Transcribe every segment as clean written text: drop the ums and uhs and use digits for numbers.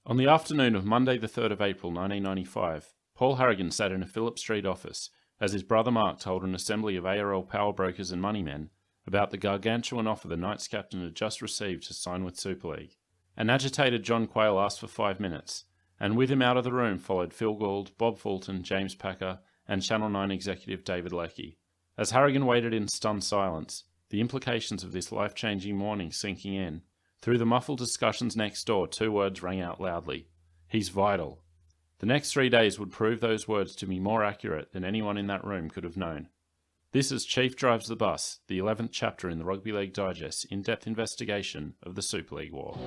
On the afternoon of Monday the 3rd of April 1995, Paul Harrigan sat in a Phillip Street office as his brother Mark told an assembly of ARL power brokers and moneymen about the gargantuan offer the Knights captain had just received to sign with Super League. An agitated John Quayle asked for 5 minutes, and with him out of the room followed Phil Gould, Bob Fulton, James Packer, and Channel 9 executive David Leckie. As Harrigan waited in stunned silence, the implications of this life-changing morning sinking in, through the muffled discussions next door, 2 words rang out loudly. He's vital. The next 3 days would prove those words to be more accurate than anyone in that room could have known. This is Chief Drives the Bus, the 11th chapter in the Rugby League Digest's in-depth investigation of the Super League War.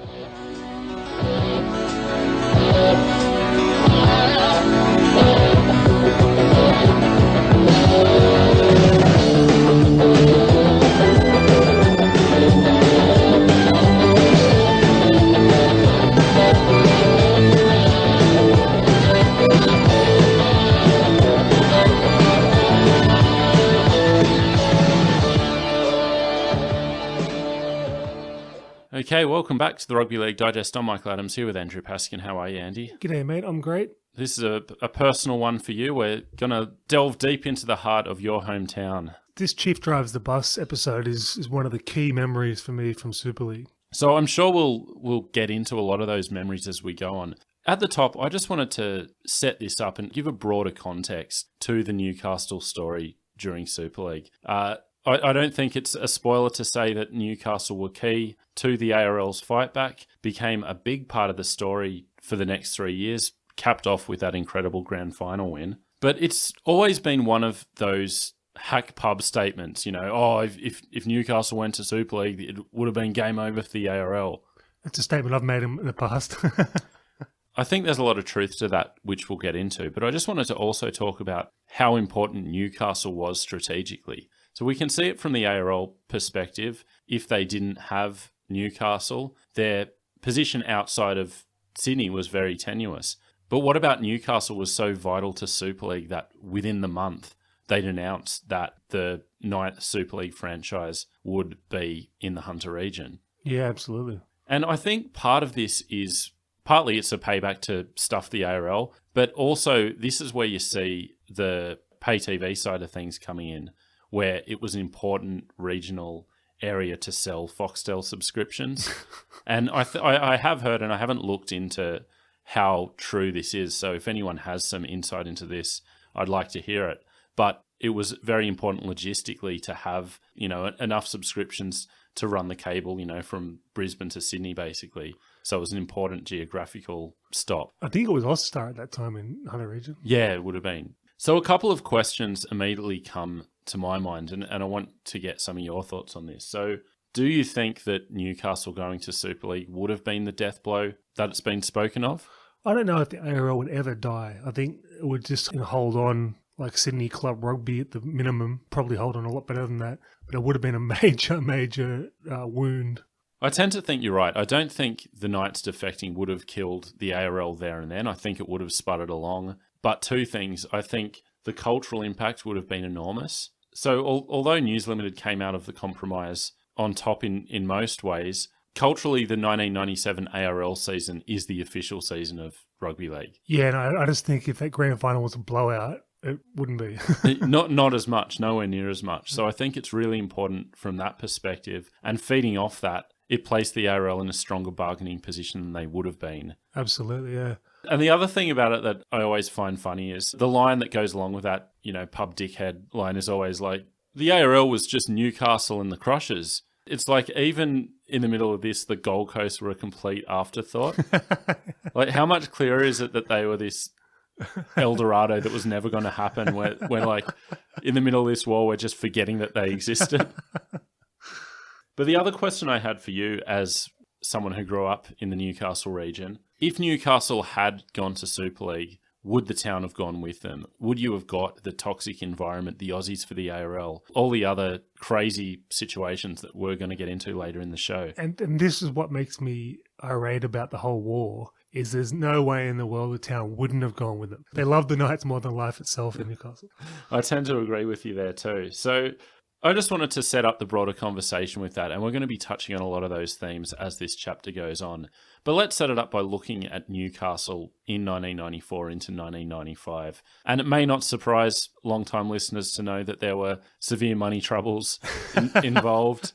Okay, welcome back to the Rugby League Digest. I'm Michael Adams here with Andrew Paskin. How are you, Andy? G'day, mate. I'm great. This is a personal one for you. We're going to delve deep into the heart of your hometown. This Chief Drives the Bus episode is one of the key memories for me from Super League. So I'm sure we'll get into a lot of those memories as we go on. At the top, I just wanted to set this up and give a broader context to the Newcastle story during Super League. I don't think it's a spoiler to say that Newcastle were key to the ARL's fight back, became a big part of the story for the next 3 years, capped off with that incredible grand final win. But it's always been one of those hack pub statements, if Newcastle went to Super League, it would have been game over for the ARL. It's a statement I've made in the past. I think there's a lot of truth to that, which we'll get into. But I just wanted to also talk about how important Newcastle was strategically. So we can see it from the ARL perspective. If they didn't have Newcastle, their position outside of Sydney was very tenuous. But what about Newcastle was so vital to Super League that within the month they'd announced that the 9th Super League franchise would be in the Hunter region? Yeah, absolutely. And I think part of this is, partly it's a payback to stuff the ARL, but also this is where you see the pay TV side of things coming in, where it was an important regional area to sell Foxtel subscriptions. And I have heard, and I haven't looked into how true this is, so if anyone has some insight into this, I'd like to hear it. But it was very important logistically to have, enough subscriptions to run the cable, from Brisbane to Sydney, basically. So it was an important geographical stop. I think it was Austar at that time in Hunter region. Yeah, it would have been. So a couple of questions immediately come to my mind, and I want to get some of your thoughts on this. So do you think that Newcastle going to Super League would have been the death blow that it's been spoken of? I don't know if the ARL would ever die. I think it would just hold on, like Sydney Club Rugby at the minimum, probably hold on a lot better than that. But it would have been a major wound. I tend to think you're right. I don't think the Knights defecting would have killed the ARL there and then. I think it would have sputtered along. But two things. I think the cultural impact would have been enormous. So although News Limited came out of the compromise on top in most ways, culturally the 1997 ARL season is the official season of Rugby League. Yeah, and I just think if that grand final was a blowout, it wouldn't be. Not as much, nowhere near as much. So I think it's really important from that perspective. And feeding off that, it placed the ARL in a stronger bargaining position than they would have been. Absolutely, yeah. And the other thing about it that I always find funny is the line that goes along with that, pub dickhead line is always like, the ARL was just Newcastle and the Crushers. It's like even in the middle of this, the Gold Coast were a complete afterthought. Like how much clearer is it that they were this El Dorado that was never going to happen where like in the middle of this war, we're just forgetting that they existed. But the other question I had for you as someone who grew up in the Newcastle region, if Newcastle had gone to Super League, would the town have gone with them? Would you have got the toxic environment, the Ausies for the ARL, all the other crazy situations that we're going to get into later in the show? And this is what makes me irate about the whole war, is there's no way in the world the town wouldn't have gone with them. They love the Knights more than life itself in Newcastle. I tend to agree with you there too. So I just wanted to set up the broader conversation with that, and we're going to be touching on a lot of those themes as this chapter goes on. But let's set it up by looking at Newcastle in 1994 into 1995. And it may not surprise long-time listeners to know that there were severe money troubles involved.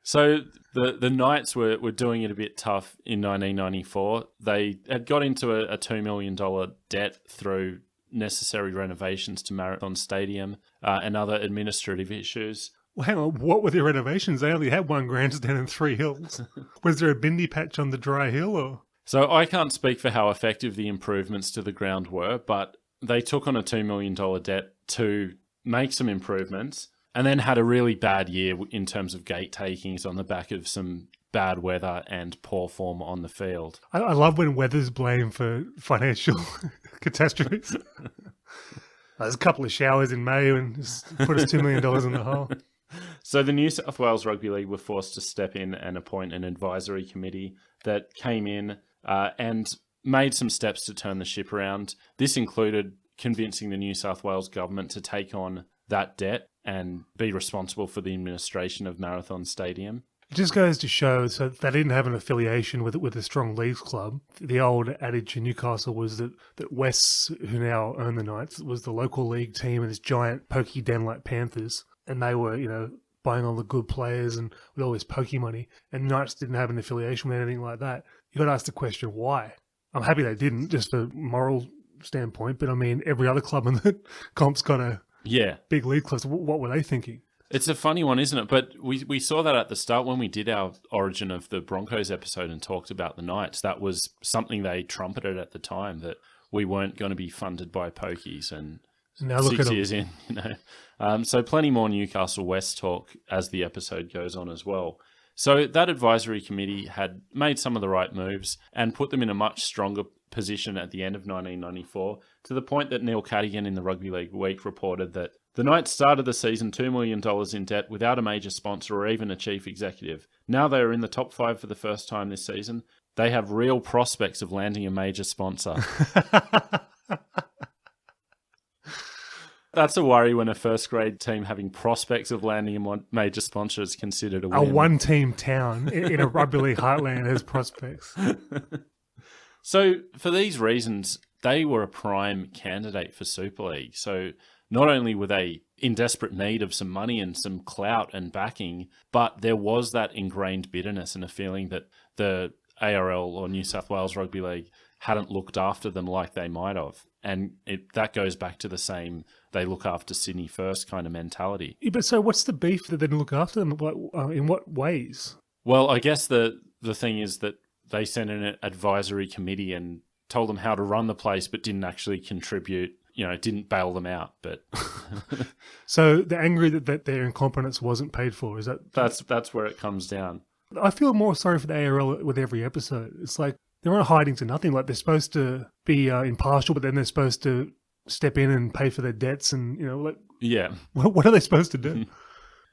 So the Knights were doing it a bit tough in 1994. They had got into a $2 million debt through necessary renovations to Marathon Stadium and other administrative issues. Well, hang on, what were the renovations? They only had one grandstand and 3 hills. Was there a bindi patch on the dry hill? Or? So I can't speak for how effective the improvements to the ground were, but they took on a $2 million debt to make some improvements and then had a really bad year in terms of gate takings on the back of some bad weather and poor form on the field. I love when weather's blamed for financial catastrophes. There's a couple of showers in May and just put us $2 million in the hole. So the New South Wales Rugby League were forced to step in and appoint an advisory committee that came in and made some steps to turn the ship around. This included convincing the New South Wales government to take on that debt and be responsible for the administration of Marathon Stadium. It just goes to show, so they didn't have an affiliation with a strong leagues club. The old adage in Newcastle was that Wests, who now own the Knights, was the local league team and this giant pokey den like Panthers. And they were, buying all the good players and with all this pokey money. And Knights didn't have an affiliation with anything like that. You got to ask the question, why? I'm happy they didn't, just for moral standpoint. But I mean, every other club in the comp's got a big league club. So what were they thinking? It's a funny one, isn't it? But we saw that at the start when we did our Origin of the Broncos episode and talked about the Knights. That was something they trumpeted at the time, that we weren't going to be funded by pokies. And now look 6 years in, so plenty more Newcastle West talk as the episode goes on as well. So that advisory committee had made some of the right moves and put them in a much stronger position at the end of 1994, to the point that Neil Cadigan in the Rugby League Week reported that the Knights started the season $2 million in debt without a major sponsor or even a chief executive. Now they are in the top 5 for the first time this season. They have real prospects of landing a major sponsor. That's a worry when a first grade team having prospects of landing a major sponsor is considered a win. A one-team town in a rugby league heartland has prospects. So for these reasons, they were a prime candidate for Super League. So not only were they in desperate need of some money and some clout and backing, but there was that ingrained bitterness and a feeling that the ARL or New South Wales Rugby League hadn't looked after them like they might have. And that goes back to the same they look after Sydney first kind of mentality. Yeah, but so what's the beef that they didn't look after them? In what ways? Well, I guess the thing is that they sent in an advisory committee and told them how to run the place, but didn't actually contribute, didn't bail them out. But So they're angry that their incompetence wasn't paid for. Is that that's where it comes down. I feel more sorry for the ARL with every episode. It's like they're not hiding to nothing. Like they're supposed to be impartial, but then they're supposed to step in and pay for their debts, and what are they supposed to do?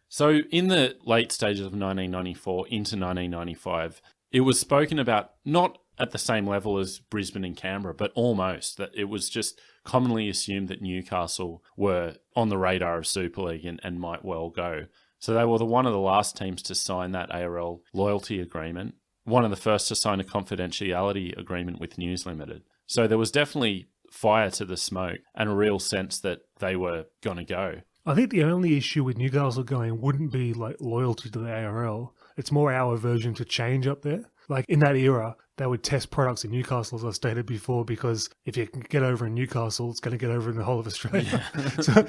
So in the late stages of 1994 into 1995, it was spoken about not at the same level as Brisbane and Canberra, but almost, that it was just commonly assumed that Newcastle were on the radar of Super League and might well go. So they were one of the last teams to sign that ARL loyalty agreement, one of the first to sign a confidentiality agreement with News Limited. So there was definitely fire to the smoke and a real sense that they were going to go. I think the only issue with Newcastle going wouldn't be like loyalty to the ARL. It's more our aversion to change up there. Like in that era, they would test products in Newcastle, as I stated before, because if you can get over in Newcastle, it's going to get over in the whole of Australia. Yeah. So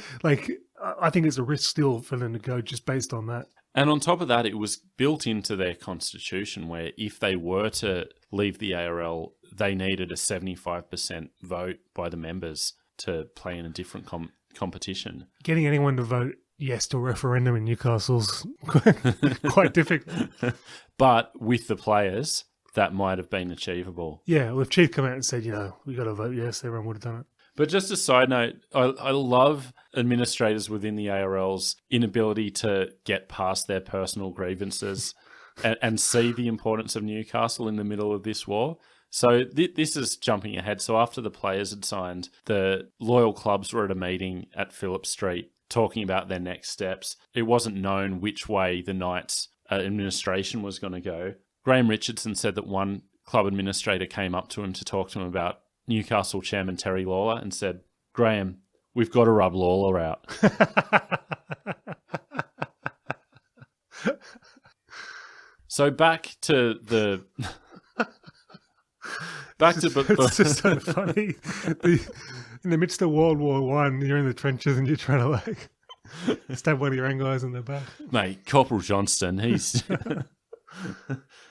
I think it's a risk still for them to go just based on that. And on top of that, it was built into their constitution where if they were to leave the ARL, they needed a 75% vote by the members to play in a different competition. Getting anyone to vote yes to a referendum in Newcastle's quite difficult. But with the players, that might have been achievable. Yeah, well, if Chief come out and said, we got to vote yes, everyone would have done it. But just a side note, I love administrators within the ARL's inability to get past their personal grievances and see the importance of Newcastle in the middle of this war. So this is jumping ahead. So after the players had signed, the loyal clubs were at a meeting at Phillip Street talking about their next steps. It wasn't known which way the Knights administration was going to go. Graham Richardson said that one club administrator came up to him to talk to him about Newcastle chairman Terry Lawler and said, "Graham, we've got to rub Lawler out." So back to the... It's just so funny. In the midst of World War One, you're in the trenches and you're trying to like stab one of your own guys in the back. Mate, Corporal Johnston, he's...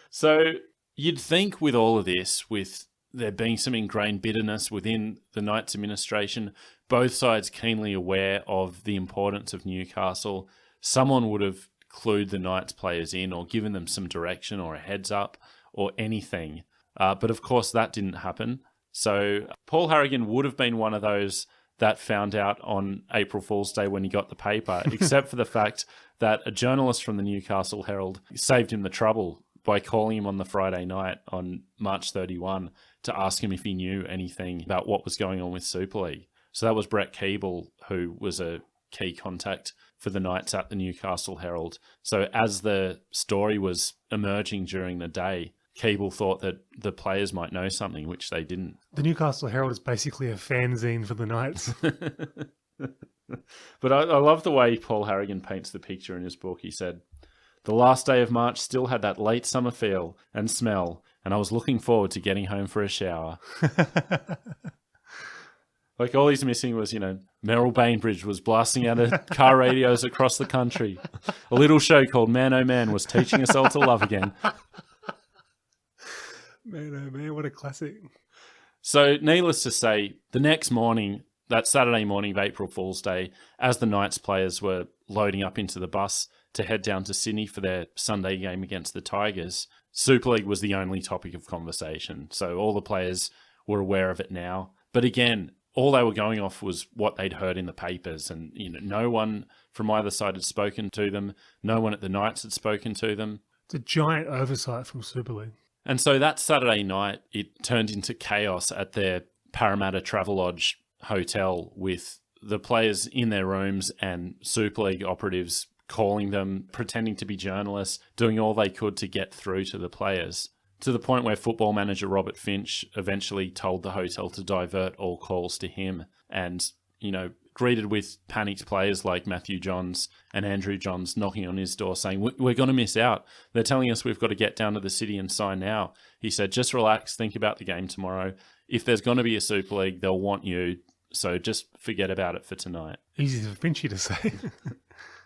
So you'd think with all of this, with there being some ingrained bitterness within the Knights administration, both sides keenly aware of the importance of Newcastle, someone would have clued the Knights players in or given them some direction or a heads up or anything. But of course that didn't happen. So Paul Harrigan would have been one of those that found out on April Fool's Day when he got the paper, except for the fact that a journalist from the Newcastle Herald saved him the trouble by calling him on the Friday night on March 31 to ask him if he knew anything about what was going on with Super League. So that was Brett Keeble, who was a key contact for the Knights at the Newcastle Herald. So as the story was emerging during the day, Keeble thought that the players might know something, which they didn't. The Newcastle Herald is basically a fanzine for the Knights. But I love the way Paul Harrigan paints the picture in his book. He said, "The last day of March still had that late summer feel and smell, and I was looking forward to getting home for a shower." Like, all he's missing was, Merrill Bainbridge was blasting out of car radios across the country. A little show called Man Oh Man was teaching us all to love again. Man, oh man, what a classic. So, needless to say, the next morning, that Saturday morning of April Fool's Day, as the Knights players were loading up into the bus to head down to Sydney for their Sunday game against the Tigers, Super League was the only topic of conversation. So all the players were aware of it now. But again, all they were going off was what they'd heard in the papers. And no one from either side had spoken to them. No one at the Knights had spoken to them. It's a giant oversight from Super League. And so that Saturday night, it turned into chaos at their Parramatta Travelodge hotel, with the players in their rooms and Super League operatives calling them, pretending to be journalists, doing all they could to get through to the players, to the point where football manager Robert Finch eventually told the hotel to divert all calls to him, and, greeted with panicked players like Matthew Johns and Andrew Johns knocking on his door saying, "We're going to miss out. They're telling us we've got to get down to the city and sign now." He said, "Just relax, think about the game tomorrow. If there's going to be a Super League, they'll want you, so just forget about it for tonight." Easy for Finchy to say.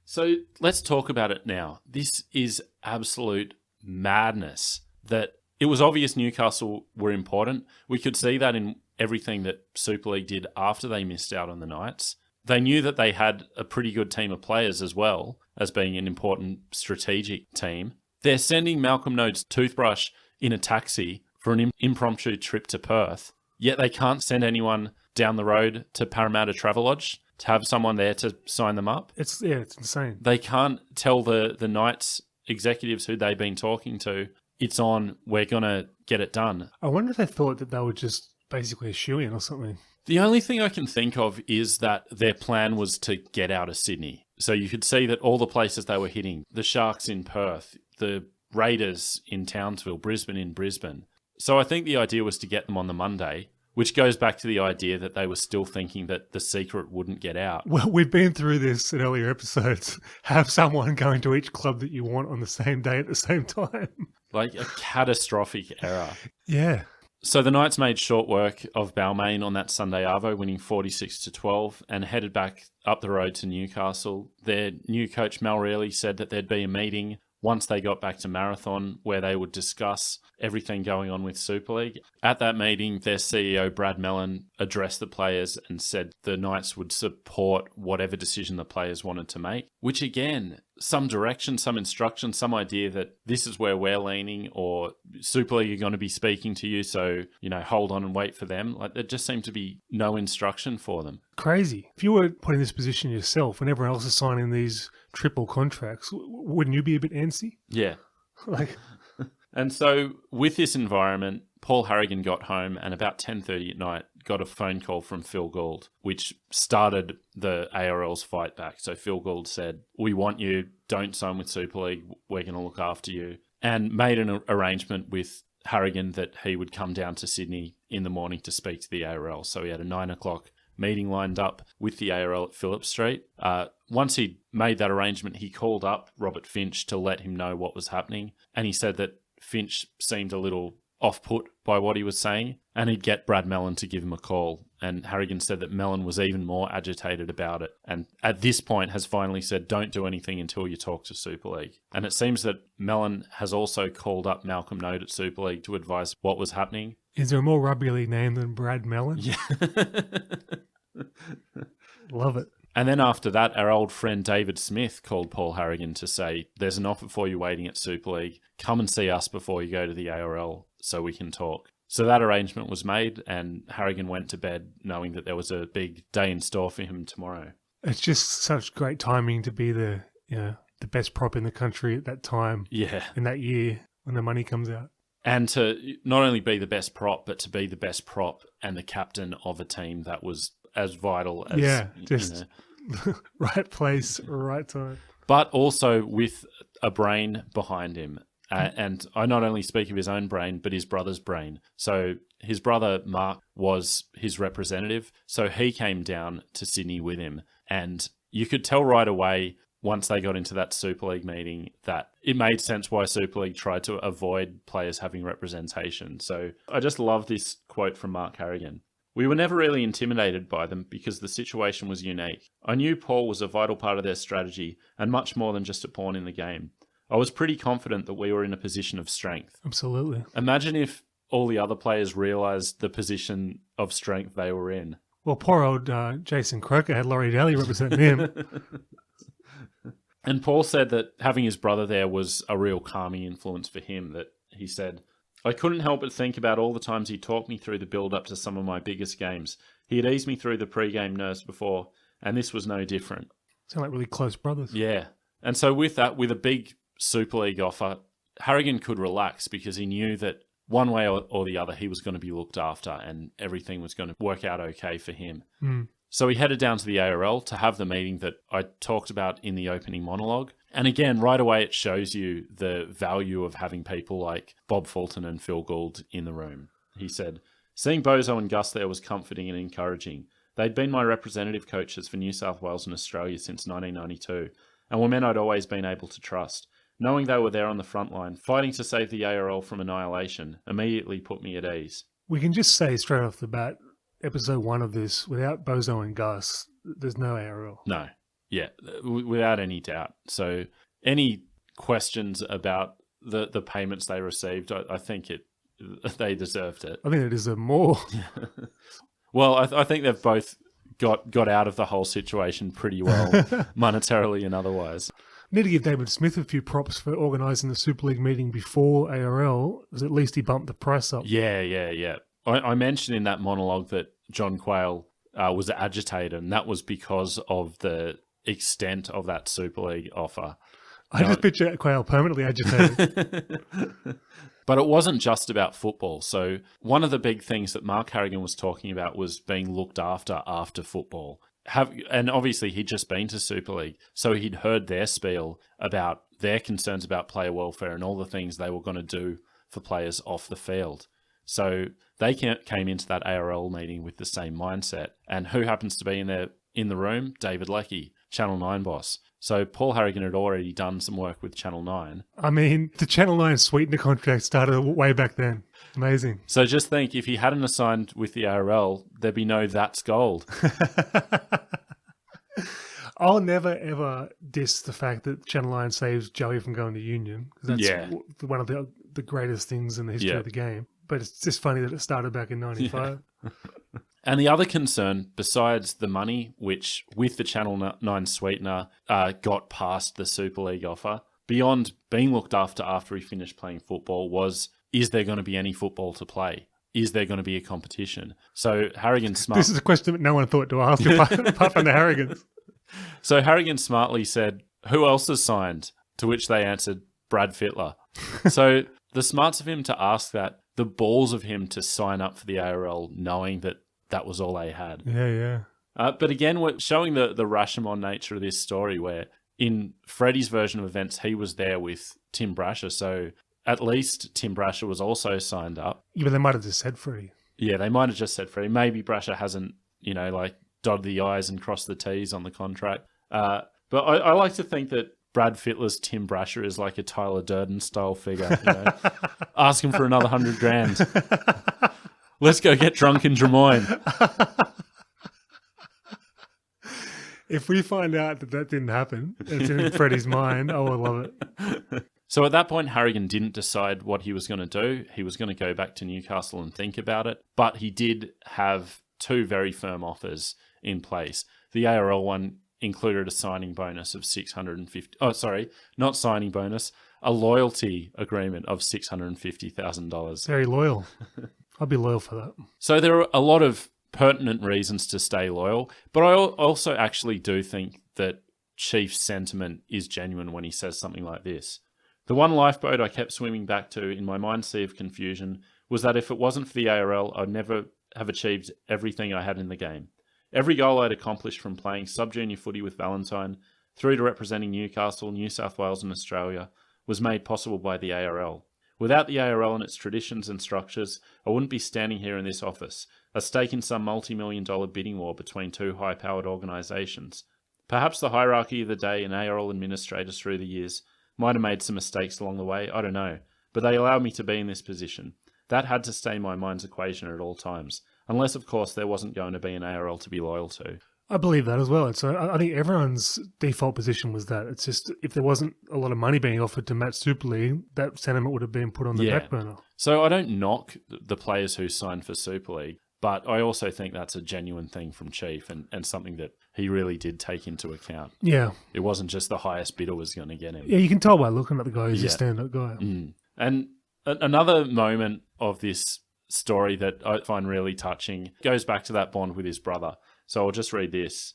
So let's talk about it now. This is absolute madness. That it was obvious Newcastle were important. We could see that in everything that Super League did after they missed out on the Knights. They knew that they had a pretty good team of players as well as being an important strategic team. They're sending Malcolm Node's toothbrush in a taxi for an impromptu trip to Perth, yet they can't send anyone down the road to Parramatta Travelodge to have someone there to sign them up. It's insane. They can't tell the Knights executives who they've been talking to, it's on, we're going to get it done. I wonder if they thought that they were just basically a shoo-in or something. The only thing I can think of is that their plan was to get out of Sydney. So you could see that all the places they were hitting, the Sharks in Perth, the Raiders in Townsville, Brisbane in Brisbane. So I think the idea was to get them on the Monday, which goes back to the idea that they were still thinking that the secret wouldn't get out. Well, we've been through this in earlier episodes. Have someone going to each club that you want on the same day at the same time. Like a catastrophic error. Yeah. So the Knights made short work of Balmain on that Sunday arvo, winning 46-12, and headed back up the road to Newcastle. Their new coach, Mal Reilly, said that there'd be a meeting once they got back to Marathon where they would discuss everything going on with Super League. At that meeting, their CEO, Brad Mellon, addressed the players and said the Knights would support whatever decision the players wanted to make, which again, some direction, some instruction, some idea that this is where we're leaning, or Super League are going to be speaking to you, so, hold on and wait for them. Like, there just seemed to be no instruction for them. Crazy. If you were put in this position yourself, when everyone else is signing these triple contracts, wouldn't you be a bit antsy? Yeah. Like... And so with this environment, Paul Harrigan got home and about 10:30 at night got a phone call from Phil Gould, which started the ARL's fight back. So Phil Gould said, "We want you, don't sign with Super League, we're going to look after you," and made an arrangement with Harrigan that he would come down to Sydney in the morning to speak to the ARL. So he had a 9 o'clock meeting lined up with the ARL at Phillip Street. Once he'd made that arrangement, he called up Robert Finch to let him know what was happening. And he said that Finch seemed a little off-put by what he was saying, and he'd get Brad Mellon to give him a call. And Harrigan said that Mellon was even more agitated about it, and at this point has finally said, "Don't do anything until you talk to Super League." And it seems that Mellon has also called up Malcolm Note at Super League to advise what was happening. Is there a more rugby league name than Brad Mellon? Yeah. Love it. And then after that, our old friend David Smith called Paul Harrigan to say, "There's an offer for you waiting at Super League. Come and see us before you go to the ARL so we can talk." So that arrangement was made, and Harrigan went to bed knowing that there was a big day in store for him tomorrow. It's just such great timing to be the best prop in the country at that time. Yeah. In that year when the money comes out. And to not only be the best prop, but to be the best prop and the captain of a team that was as vital as... just right place, right time. But also with a brain behind him. And I not only speak of his own brain, but his brother's brain. So his brother, Mark, was his representative. So he came down to Sydney with him. And you could tell right away, once they got into that Super League meeting, that it made sense why Super League tried to avoid players having representation. So I just love this quote from Mark Harrigan. "We were never really intimidated by them because the situation was unique. I knew Paul was a vital part of their strategy and much more than just a pawn in the game. I was pretty confident that we were in a position of strength." Absolutely. Imagine if all the other players realised the position of strength they were in. Well, poor old Jason Croker had Laurie Daly representing him. And Paul said that having his brother there was a real calming influence for him, that he said, "I couldn't help but think about all the times he talked me through the build-up to some of my biggest games. He had eased me through the pre-game nerves before, and this was no different." Sound like really close brothers. Yeah. And so with that, with a big Super League offer, Harrigan could relax because he knew that one way or the other, he was going to be looked after and everything was going to work out okay for him. So he headed down to the ARL to have the meeting that I talked about in the opening monologue. And again, right away, it shows you the value of having people like Bob Fulton and Phil Gould in the room. He said, "Seeing Bozo and Gus there was comforting and encouraging. They'd been my representative coaches for New South Wales and Australia since 1992, and were men I'd always been able to trust. Knowing they were there on the front line, fighting to save the ARL from annihilation, immediately put me at ease." We can just say straight off the bat, episode 1 of this, without Bozo and Gus, there's no ARL. No. Yeah, without any doubt. So any questions about the payments they received, I think they deserved it. I think they deserve more. Well, I think they've both got out of the whole situation pretty well, monetarily and otherwise. Need to give David Smith a few props for organising the Super League meeting before ARL, because at least he bumped the price up. Yeah. I mentioned in that monologue that John Quayle was agitated, and that was because of the extent of that Super League offer. I just picture Quayle permanently agitated. But it wasn't just about football. So one of the big things that Mark Harrigan was talking about was being looked after football. And obviously he'd just been to Super League, so he'd heard their spiel about their concerns about player welfare and all the things they were going to do for players off the field. So they came into that ARL meeting with the same mindset. And who happens to be in the room? David Leckie, Channel 9 boss. So Paul Harrigan had already done some work with Channel 9. I mean, the Channel 9 sweetener contract started way back then. Amazing. So just think, if he hadn't signed with the ARL, there'd be no That's Gold. I'll never, ever diss the fact that Channel 9 saves Joey from going to Union, because that's one of the greatest things in the history of the game. But it's just funny that it started back in 95. Yeah. And the other concern, besides the money, which with the Channel 9 sweetener got past the Super League offer, beyond being looked after he finished playing football, was, is there going to be any football to play? Is there going to be a competition? So Harrigan smart. This is a question that no one thought to ask apart from the Harrigans. So Harrigan smartly said, "Who else has signed?" To which they answered, "Brad Fittler." So the smarts of him to ask that, the balls of him to sign up for the ARL knowing that that was all they had. Yeah. But again, we're showing the Rashomon nature of this story, where in Freddie's version of events, he was there with Tim Brasher, so at least Tim Brasher was also signed up. Yeah, but they might have just said Freddie. Yeah, they might have just said Freddie. Maybe Brasher hasn't, dotted the I's and crossed the T's on the contract. But I like to think that Brad Fittler's Tim Brasher is like a Tyler Durden-style figure. Ask him for another $100,000. Let's go get drunk in Drummoyne. If we find out that didn't happen, it's in Freddie's mind, I will love it. So at that point, Harrigan didn't decide what he was going to do. He was going to go back to Newcastle and think about it. But he did have two very firm offers in place. The ARL one included a signing bonus of not signing bonus, a loyalty agreement of $650,000. Very loyal. I'll be loyal for that. So there are a lot of pertinent reasons to stay loyal, but I also actually do think that Chief's sentiment is genuine when he says something like this. The one lifeboat I kept swimming back to in my mind's sea of confusion was that if it wasn't for the ARL, I'd never have achieved everything I had in the game. Every goal I'd accomplished from playing sub-junior footy with Valentine through to representing Newcastle, New South Wales and Australia was made possible by the ARL. Without the ARL and its traditions and structures, I wouldn't be standing here in this office, a stake in some multi-million-dollar bidding war between two high-powered organisations. Perhaps the hierarchy of the day and ARL administrators through the years might have made some mistakes along the way, I don't know, but they allowed me to be in this position. That had to stay in my mind's equation at all times, unless, of course, there wasn't going to be an ARL to be loyal to. I believe that as well. So I think everyone's default position was that. It's just if there wasn't a lot of money being offered to match Super League, that sentiment would have been put on the back burner. So I don't knock the players who signed for Super League, but I also think that's a genuine thing from Chief and something that he really did take into account. Yeah. It wasn't just the highest bidder was going to get him. Yeah, you can tell by looking at the guy. He's a stand-up guy. And another moment of this story that I find really touching goes back to that bond with his brother. So I'll just read this.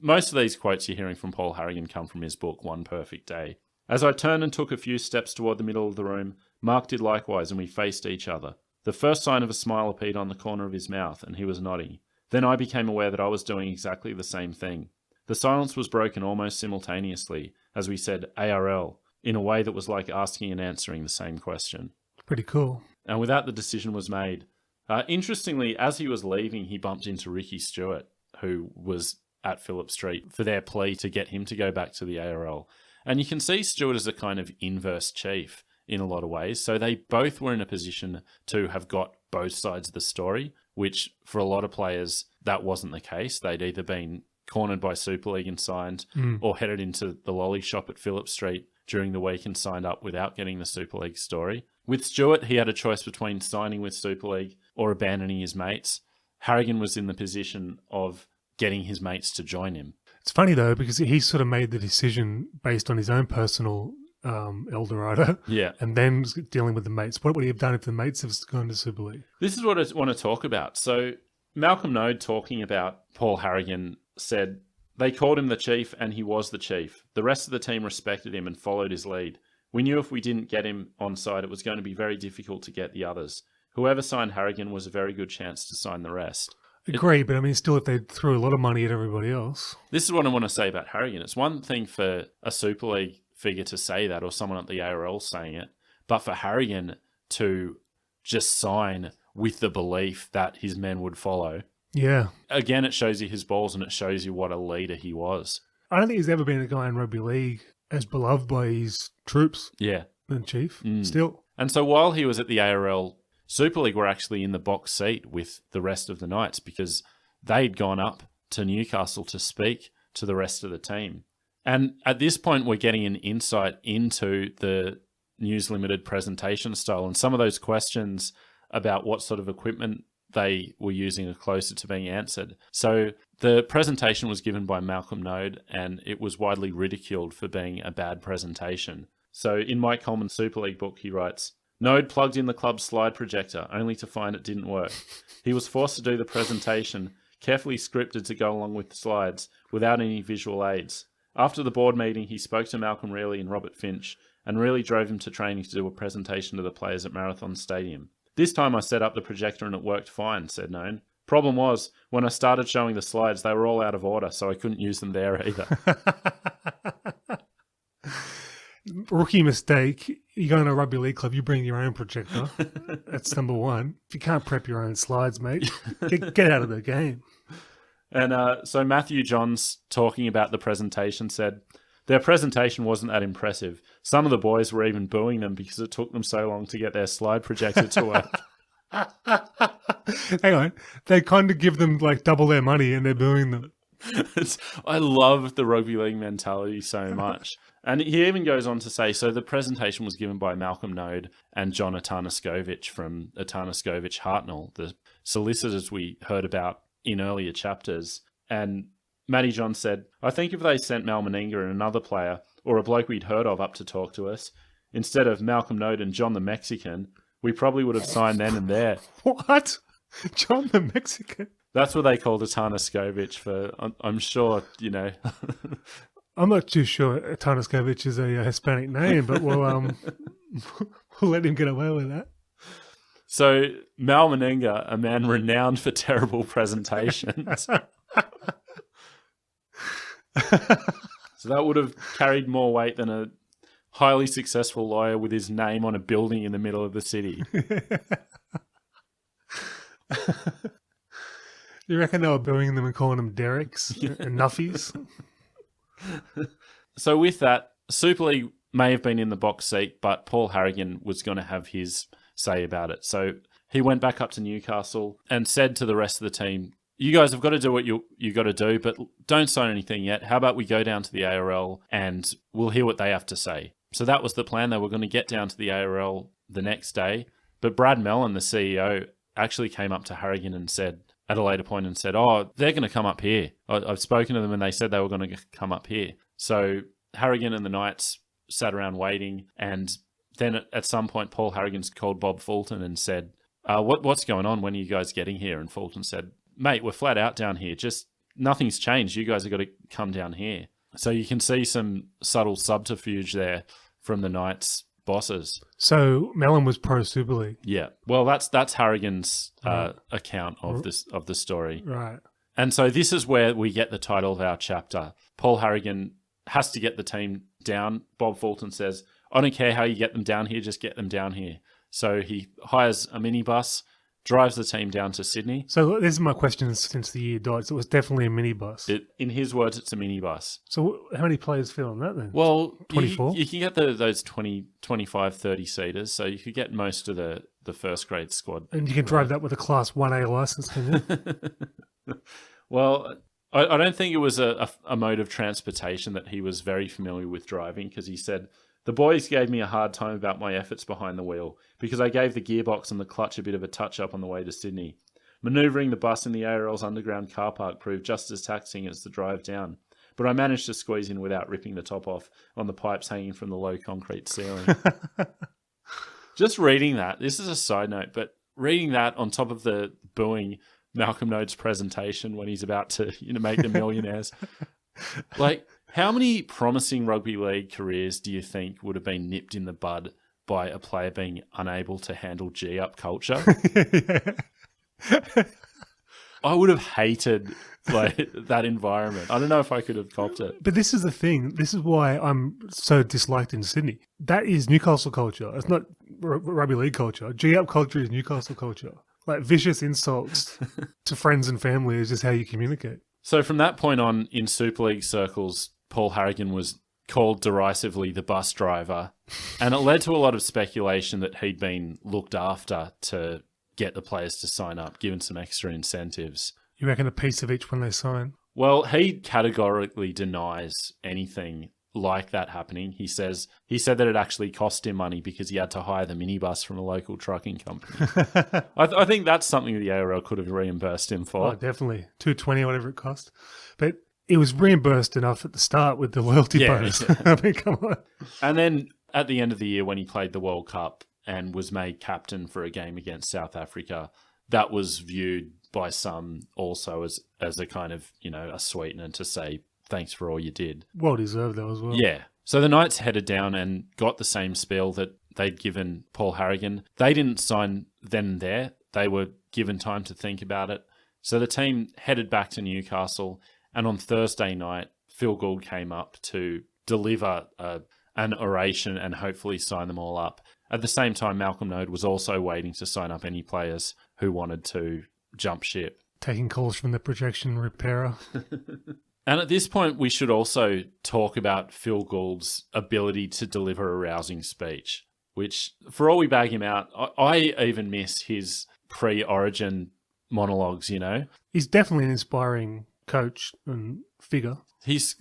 Most of these quotes you're hearing from Paul Harrigan come from his book, One Perfect Day. As I turned and took a few steps toward the middle of the room, Mark did likewise, and we faced each other. The first sign of a smile appeared on the corner of his mouth, and he was nodding. Then I became aware that I was doing exactly the same thing. The silence was broken almost simultaneously, as we said ARL, in a way that was like asking and answering the same question. Pretty cool. And with that, the decision was made. Interestingly, as he was leaving, he bumped into Ricky Stewart, who was at Phillip Street, for their plea to get him to go back to the ARL. And you can see Stewart as a kind of inverse Chief in a lot of ways. So they both were in a position to have got both sides of the story, which for a lot of players, that wasn't the case. They'd either been cornered by Super League and signed, or headed into the lolly shop at Phillip Street during the week and signed up without getting the Super League story. With Stewart, he had a choice between signing with Super League or abandoning his mates. Harrigan was in the position of getting his mates to join him. It's funny, though, because he sort of made the decision based on his own personal Eldorado. Yeah. And then dealing with the mates. What would he have done if the mates have gone to Super League? This is what I want to talk about. So Malcolm Node, talking about Paul Harrigan, said, "They called him the Chief and he was the Chief. The rest of the team respected him and followed his lead. We knew if we didn't get him on side, it was going to be very difficult to get the others. Whoever signed Harrigan was a very good chance to sign the rest." Agree, but I mean, still, if they threw a lot of money at everybody else. This is what I want to say about Harrigan. It's one thing for a Super League figure to say that, or someone at the ARL saying it, but for Harrigan to just sign with the belief that his men would follow. Yeah. Again, it shows you his balls and it shows you what a leader he was. I don't think there's ever been a guy in rugby league as beloved by his troops than Chief, still. And so while he was at the ARL, Super League were actually in the box seat with the rest of the Knights because they'd gone up to Newcastle to speak to the rest of the team. And at this point, we're getting an insight into the News Limited presentation style. And some of those questions about what sort of equipment they were using are closer to being answered. So the presentation was given by Malcolm Node, and it was widely ridiculed for being a bad presentation. So in Mike Coleman's Super League book, he writes, "Node plugged in the club's slide projector, only to find it didn't work. He was forced to do the presentation, carefully scripted to go along with the slides, without any visual aids. After the board meeting, he spoke to Malcolm Reilly and Robert Finch, and really drove him to training to do a presentation to the players at Marathon Stadium. This time I set up the projector and it worked fine," said Node. Problem was, when I started showing the slides, they were all out of order, so I couldn't use them there either. Rookie mistake. You go in a rugby league club, you bring your own projector. That's number one. If you can't prep your own slides, mate, get out of the game. And so Matthew Johns, talking about the presentation, said, their presentation wasn't that impressive. Some of the boys were even booing them because it took them so long to get their slide projector to work. Hang on. They kind of give them like double their money and they're booing them. I love the rugby league mentality so much. And he even goes on to say, so the presentation was given by Malcolm Node and John Atanaskovich from Atanaskovich Hartnell, the solicitors we heard about in earlier chapters. And Matty John said, I think if they sent Mal Meninga and another player, or a bloke we'd heard of up to talk to us, instead of Malcolm Node and John the Mexican, we probably would have signed then and there. What? John the Mexican? That's what they called Atanaskovich for, I'm sure, you know. I'm not too sure Atanaskovich is a Hispanic name, but we'll let him get away with that. So Mal Meninga, a man renowned for terrible presentations. So that would have carried more weight than a highly successful lawyer with his name on a building in the middle of the city. You reckon they were booing them and calling them Derricks and Nuffies? So with that, Super League may have been in the box seat, but Paul Harrigan was going to have his say about it. So he went back up to Newcastle and said to the rest of the team, you guys have got to do what you got to do, but don't sign anything yet. How about we go down to the ARL and we'll hear what they have to say? So that was the plan. They were going to get down to the ARL the next day. But Brad Mellon, the CEO, actually came up to Harrigan and said, at a later point, and said, oh, they're going to come up here. I've spoken to them and they said they were going to come up here. So Harrigan and the Knights sat around waiting. And then at some point, Paul Harrigan's called Bob Fulton and said, what's going on? When are you guys getting here? And Fulton said, mate, we're flat out down here. Just nothing's changed. You guys have got to come down here. So you can see some subtle subterfuge there from the Knights bosses. So Mellon was pro Super League. Yeah. Well, that's Harrigan's account of the story. Right. And so this is where we get the title of our chapter. Paul Harrigan has to get the team down. Bob Fulton says, I don't care how you get them down here, just get them down here. So he hires a minibus, drives the team down to Sydney. So this is my question since the year died. So it was definitely a minibus. In his words, it's a minibus. So how many players fit on that then? Well, 24? You can get those 20, 25, 30 seaters. So you could get most of the first grade squad. And you can drive that with a Class 1A license, can you? Well, I don't think it was a mode of transportation that he was very familiar with driving, because he said, the boys gave me a hard time about my efforts behind the wheel because I gave the gearbox and the clutch a bit of a touch-up on the way to Sydney. Manoeuvring the bus in the ARL's underground car park proved just as taxing as the drive down, but I managed to squeeze in without ripping the top off on the pipes hanging from the low concrete ceiling. Just reading that, this is a side note, but reading that on top of the booing Malcolm Node's presentation when he's about to make them millionaires, like, how many promising rugby league careers do you think would have been nipped in the bud by a player being unable to handle G-up culture? I would have hated that environment. I don't know if I could have copped it. But this is the thing. This is why I'm so disliked in Sydney. That is Newcastle culture. It's not rugby league culture. G-up culture is Newcastle culture. Like vicious insults to friends and family is just how you communicate. So from that point on, in Super League circles, Paul Harrigan was called derisively the bus driver, and it led to a lot of speculation that he'd been looked after to get the players to sign up, given some extra incentives. You reckon a piece of each when they sign? Well, he categorically denies anything like that happening. He said that it actually cost him money because he had to hire the minibus from a local trucking company. I think that's something the ARL could have reimbursed him for. Oh, definitely. $220, whatever it cost. But it was reimbursed enough at the start with the loyalty bonus. Yeah. I mean, come on. And then at the end of the year, when he played the World Cup and was made captain for a game against South Africa, that was viewed by some also as a kind of, a sweetener to say, thanks for all you did. Well deserved though as well. Yeah. So the Knights headed down and got the same spiel that they'd given Paul Harrigan. They didn't sign then and there. They were given time to think about it. So the team headed back to Newcastle, and on Thursday night, Phil Gould came up to deliver an oration and hopefully sign them all up. At the same time, Malcolm Node was also waiting to sign up any players who wanted to jump ship. Taking calls from the projection repairer. And at this point, we should also talk about Phil Gould's ability to deliver a rousing speech, which, for all we bag him out, I even miss his pre-Origin monologues, you know? He's definitely an inspiring coach and figure. He's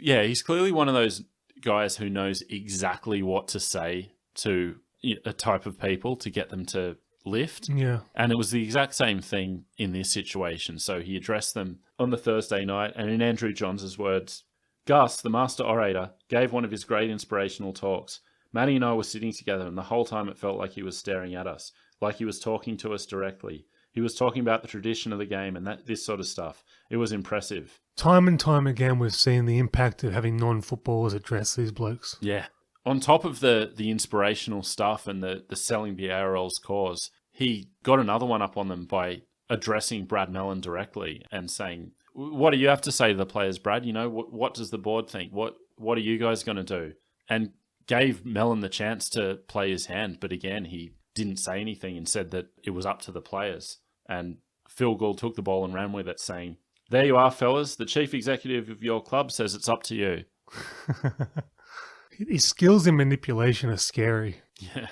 clearly one of those guys who knows exactly what to say to a type of people to get them to lift. Yeah. And it was the exact same thing in this situation. So he addressed them on the Thursday night, and in Andrew Johns' words, Gus, the master orator, gave one of his great inspirational talks. Matty and I were sitting together, and the whole time it felt like he was staring at us, like he was talking to us directly. He was talking about the tradition of the game and this sort of stuff. It was impressive. Time and time again, we've seen the impact of having non-footballers address these blokes. Yeah. On top of the inspirational stuff and the selling the ARL's cause, he got another one up on them by addressing Brad Mellon directly and saying, what do you have to say to the players, Brad? You know, what does the board think? What are you guys going to do? And gave Mellon the chance to play his hand, but again, he didn't say anything and said that it was up to the players. And Phil Gould took the ball and ran with it, saying, there you are, fellas. The chief executive of your club says it's up to you. His skills in manipulation are scary. Yeah.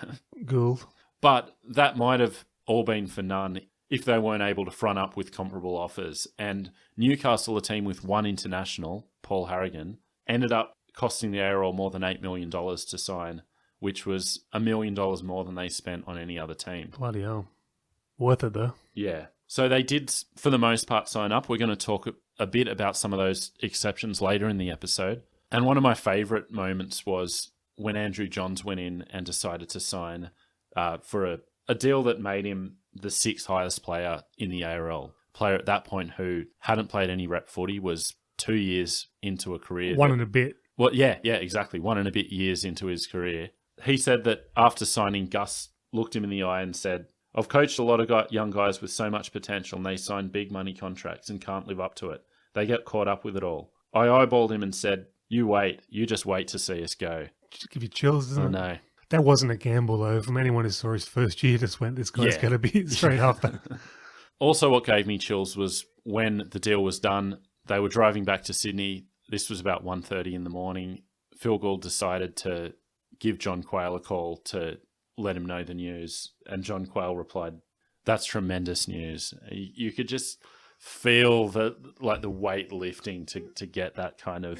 Gould. But that might have all been for none if they weren't able to front up with comparable offers. And Newcastle, a team with one international, Paul Harrigan, ended up costing the ARL more than $8 million to sign, which was $1 million more than they spent on any other team. Bloody hell. Worth it, though. Yeah. So they did, for the most part, sign up. We're going to talk a bit about some of those exceptions later in the episode. And one of my favourite moments was when Andrew Johns went in and decided to sign for a deal that made him the sixth highest player in the ARL. Player at that point who hadn't played any rep footy, was 2 years into a career. One and a bit. Well, yeah, exactly. 1 and a bit years into his career. He said that after signing, Gus looked him in the eye and said, I've coached a lot of young guys with so much potential and they sign big money contracts and can't live up to it. They get caught up with it all. I eyeballed him and said, you just wait to see us go. Just give you chills, doesn't it? I know. That wasn't a gamble, though. From anyone who saw his first year, just went, this guy's going to be straight after. Also, what gave me chills was when the deal was done, they were driving back to Sydney. This was about 1:30 in the morning. Phil Gould decided to give John Quayle a call to let him know the news. And John Quayle replied, that's tremendous news. You could just feel the weight lifting to get that kind of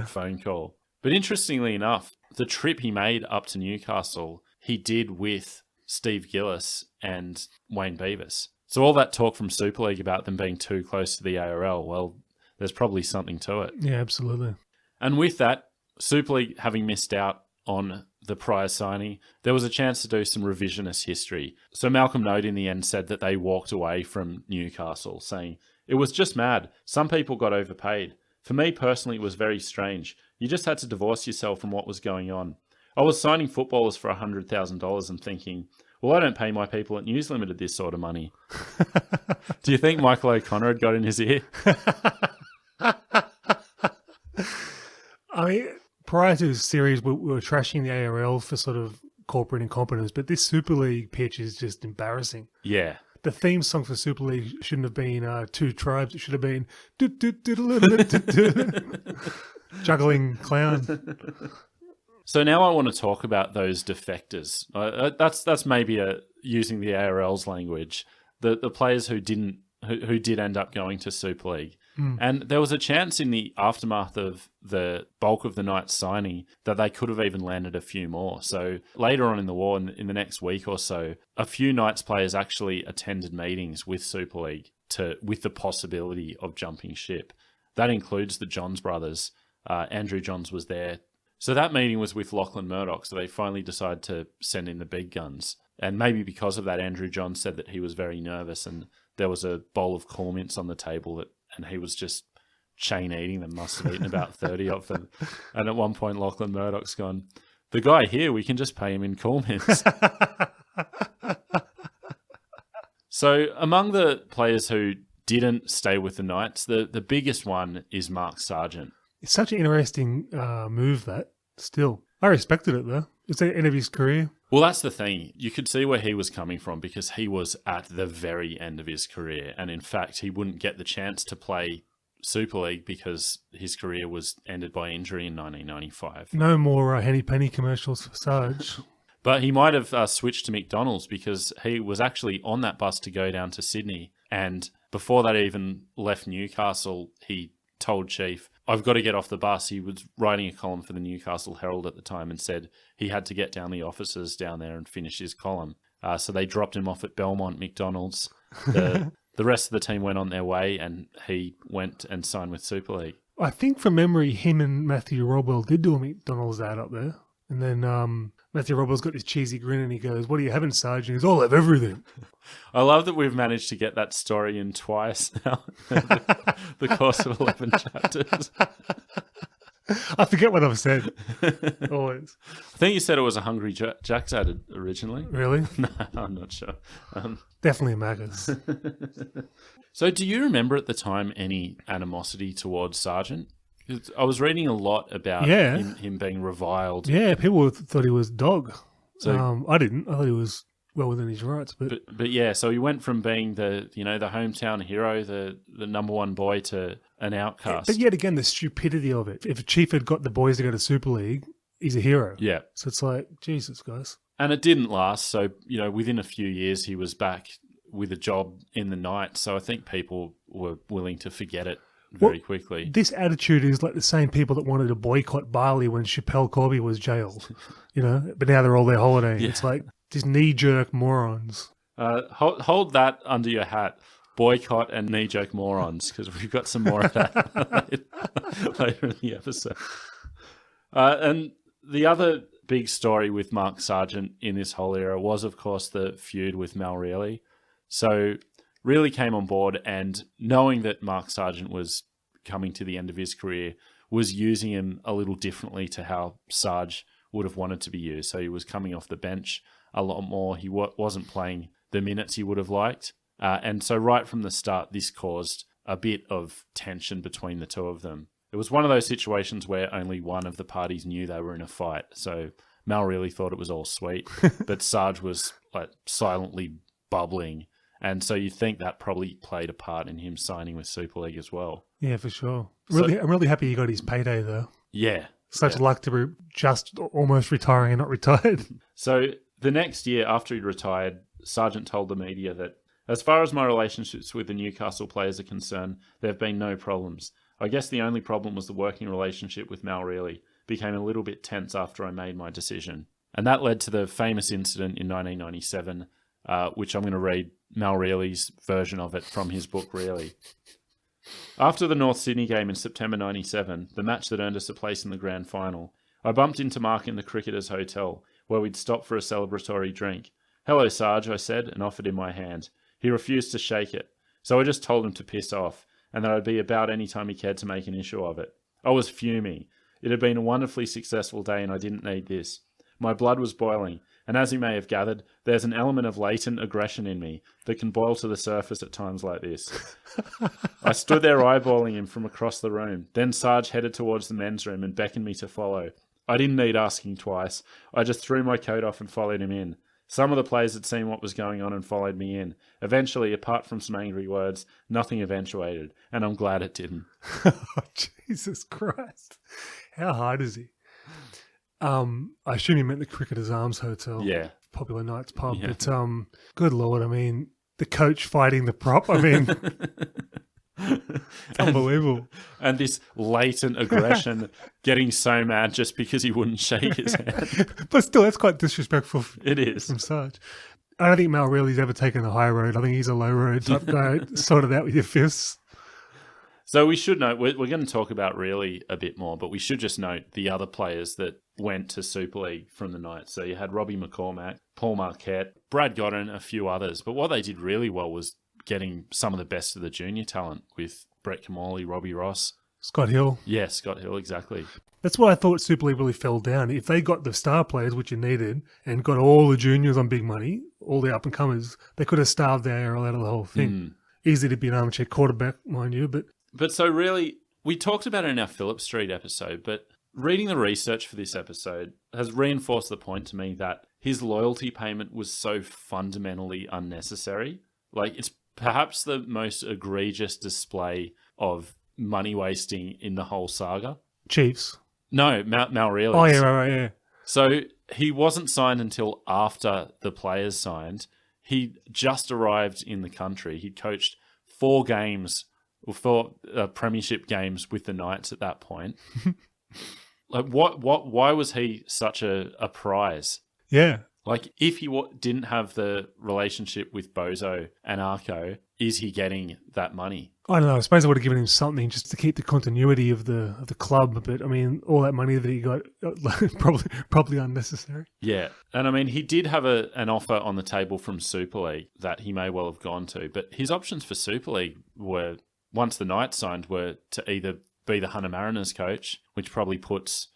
phone call. But interestingly enough, the trip he made up to Newcastle, he did with Steve Gillis and Wayne Beavis. So all that talk from Super League about them being too close to the ARL, well, there's probably something to it. Yeah, absolutely. And with that, Super League having missed out on the prior signing, there was a chance to do some revisionist history. So Malcolm Node in the end said that they walked away from Newcastle, saying, it was just mad. Some people got overpaid. For me personally, it was very strange. You just had to divorce yourself from what was going on. I was signing footballers for $100,000 and thinking, well, I don't pay my people at News Limited this sort of money. Do you think Michael O'Connor had got in his ear? I mean, prior to this series, we were trashing the ARL for sort of corporate incompetence, but this Super League pitch is just embarrassing. Yeah. The theme song for Super League shouldn't have been Two Tribes. It should have been Juggling Clown. So now I want to talk about those defectors. That's maybe using the ARL's language. The players who did end up going to Super League. And there was a chance in the aftermath of the bulk of the Knights signing that they could have even landed a few more. So later on in the war, in the next week or so, a few Knights players actually attended meetings with Super League with the possibility of jumping ship. That includes the Johns brothers. Andrew Johns was there. So that meeting was with Lachlan Murdoch. So they finally decided to send in the big guns. And maybe because of that, Andrew Johns said that he was very nervous and there was a bowl of corn mints on the table and he was just chain eating them, must have eaten about 30 of them. And at one point, Lachlan Murdoch's gone, the guy here, we can just pay him in corn mints. So among the players who didn't stay with the Knights. The biggest one is Mark Sargent. It's such an interesting move, that, still. I respected it, though. It's the end of his career. Well, that's the thing. You could see where he was coming from because he was at the very end of his career. And in fact, he wouldn't get the chance to play Super League because his career was ended by injury in 1995. No more Henny Penny commercials for Sarge. But he might have switched to McDonald's because he was actually on that bus to go down to Sydney. And before that even left Newcastle, he told Chief, I've got to get off the bus. He was writing a column for the Newcastle Herald at the time and said he had to get down the offices down there and finish his column. So they dropped him off at Belmont McDonald's. The rest of the team went on their way and he went and signed with Super League. I think from memory, him and Matthew Rodwell did do a McDonald's ad up there. And then Matthew Rodwell's got this cheesy grin and he goes, what are you having, Sarge? And he goes, I'll have everything. I love that we've managed to get that story in twice now. The course of 11 chapters. I forget what I've said. Always. I think you said it was a Hungry Jack's ad originally. Really? No, I'm not sure. Definitely a Macca's. So do you remember at the time any animosity towards Sargent? I was reading a lot about him being reviled. Yeah, people thought he was dog. So, I didn't. I thought he was well within his rights. But yeah, so he went from being the hometown hero, the number one boy, to an outcast. But yet again, the stupidity of it. If a Chief had got the boys to go to Super League, he's a hero. Yeah. So it's like, Jesus, guys. And it didn't last. So, within a few years, he was back with a job in the Knights. So I think people were willing to forget it very quickly. This attitude is like the same people that wanted to boycott Bali when Chappelle Corby was jailed, but now they're all there holidaying. Yeah. It's like these knee-jerk morons. Hold that under your hat. Boycott and knee-jerk morons, because we've got some more of that later in the episode. And the other big story with Mark Sargent in this whole era was, of course, the feud with Mal Reilly. So Reilly came on board and knowing that Mark Sargent was coming to the end of his career, was using him a little differently to how Sarge would have wanted to be used. So he was coming off the bench a lot more. He wasn't playing the minutes he would have liked. And so right from the start, this caused a bit of tension between the two of them. It was one of those situations where only one of the parties knew they were in a fight. So Mal really thought it was all sweet, but Sarge was like silently bubbling. And so you think that probably played a part in him signing with Super League as well. Yeah, for sure. I'm really happy he got his payday, though. Yeah. Such luck to be just almost retiring and not retired. So the next year after he retired, Sargent told the media that, as far as my relationships with the Newcastle players are concerned, there have been no problems. I guess the only problem was the working relationship with Mal Reilly became a little bit tense after I made my decision. And that led to the famous incident in 1997, which I'm going to read Mal Reilly's version of it from his book, Reilly. After the North Sydney game in September 97, the match that earned us a place in the grand final, I bumped into Mark in the Cricketers Hotel, where we'd stopped for a celebratory drink. Hello, Sarge, I said, and offered him my hand. He refused to shake it, so I just told him to piss off, and that I'd be about any time he cared to make an issue of it. I was fuming. It had been a wonderfully successful day, and I didn't need this. My blood was boiling, and as you may have gathered, there's an element of latent aggression in me that can boil to the surface at times like this. I stood there eyeballing him from across the room. Then Sarge headed towards the men's room and beckoned me to follow. I didn't need asking twice. I just threw my coat off and followed him in. Some of the players had seen what was going on and followed me in. Eventually, apart from some angry words, nothing eventuated, and I'm glad it didn't. Oh, Jesus Christ. How hard is he? I assume you meant the Cricketers Arms Hotel. Yeah. Popular Knights pub. Yeah. But good Lord, I mean, the coach fighting the prop, I mean, it's unbelievable. And this latent aggression, getting so mad just because he wouldn't shake his hand. But still, that's quite disrespectful. It is. From Sarge. I don't think Mal Reilly's ever taken the high road. I think he's a low road type guy. Sort it out with your fists. So we should note, we're going to talk about Reilly a bit more, but we should just note the other players that went to Super League from the Knights. So you had Robbie McCormack, Paul Marquette, Brad Godden, a few others. But what they did really well was getting some of the best of the junior talent with Brett Kamali, Robbie Ross. Scott Hill. Yeah, Scott Hill, exactly. That's why I thought Super League really fell down. If they got the star players, which you needed, and got all the juniors on big money, all the up-and-comers, they could have starved the ARL out of the whole thing. Easy to be an armchair quarterback, mind you, but But so really, we talked about it in our Phillip Street episode, but reading the research for this episode has reinforced the point to me that his loyalty payment was so fundamentally unnecessary. Like, it's perhaps the most egregious display of money wasting in the whole saga. Chiefs. No, Mal Reilly. Oh, yeah, right, yeah. So he wasn't signed until after the players signed. He just arrived in the country. He'd coached 4 premiership games with the Knights at that point. Like, why was he such a prize? Yeah. Like, if he didn't have the relationship with Bozo and Arco, is he getting that money? I don't know. I suppose I would have given him something just to keep the continuity of the club. But I mean, all that money that he got, probably unnecessary. Yeah, and I mean, he did have an offer on the table from Super League that he may well have gone to. But his options for Super League were, once the Knights signed, were to either be the Hunter Mariners coach, which probably puts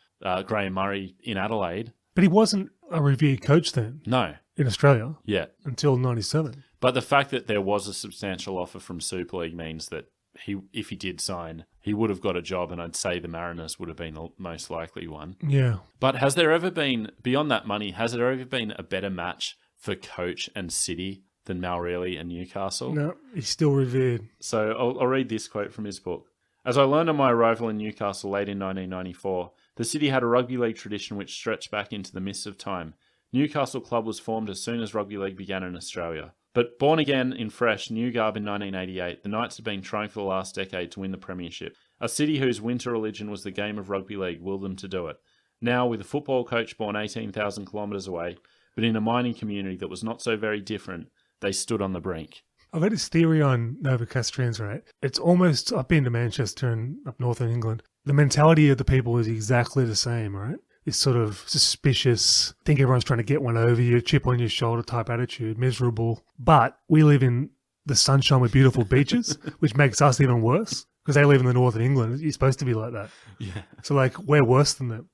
Graham Murray in Adelaide. But he wasn't a revered coach then. No. In Australia. Yeah. Until 97. But the fact that there was a substantial offer from Super League means that if he did sign, he would have got a job, and I'd say the Mariners would have been the most likely one. Yeah. But has there ever been, beyond that money, has there ever been a better match for coach and city than Mal Reilly and Newcastle? No, he's still revered. So I'll read this quote from his book. As I learned on my arrival in Newcastle late in 1994, the city had a rugby league tradition which stretched back into the mists of time. Newcastle Club was formed as soon as rugby league began in Australia. But born again in fresh, new garb in 1988, the Knights had been trying for the last decade to win the premiership. A city whose winter religion was the game of rugby league willed them to do it. Now, with a football coach born 18,000 kilometres away, but in a mining community that was not so very different, they stood on the brink. I've had this theory on Novocastrians, right? It's almost, I've been to Manchester and up north in England. The mentality of the people is exactly the same, right? This sort of suspicious, think everyone's trying to get one over you, chip on your shoulder type attitude, miserable. But we live in the sunshine with beautiful beaches, which makes us even worse because they live in the north of England. You're supposed to be like that. Yeah. So, like, we're worse than them.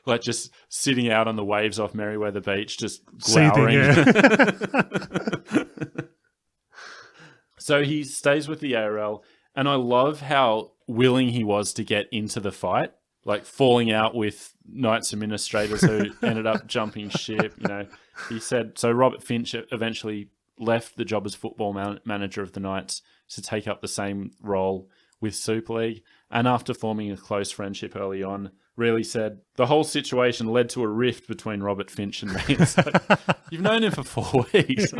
Like just sitting out on the waves off Merriweather Beach, just glowering. Yeah. So he stays with the ARL, and I love how willing he was to get into the fight, like falling out with Knights administrators who ended up jumping ship. You know, he said, so Robert Finch eventually left the job as football manager of the Knights to take up the same role with Super League. And after forming a close friendship early on, Reilly said, the whole situation led to a rift between Robert Finch and me. It's like, you've known him for 4 weeks.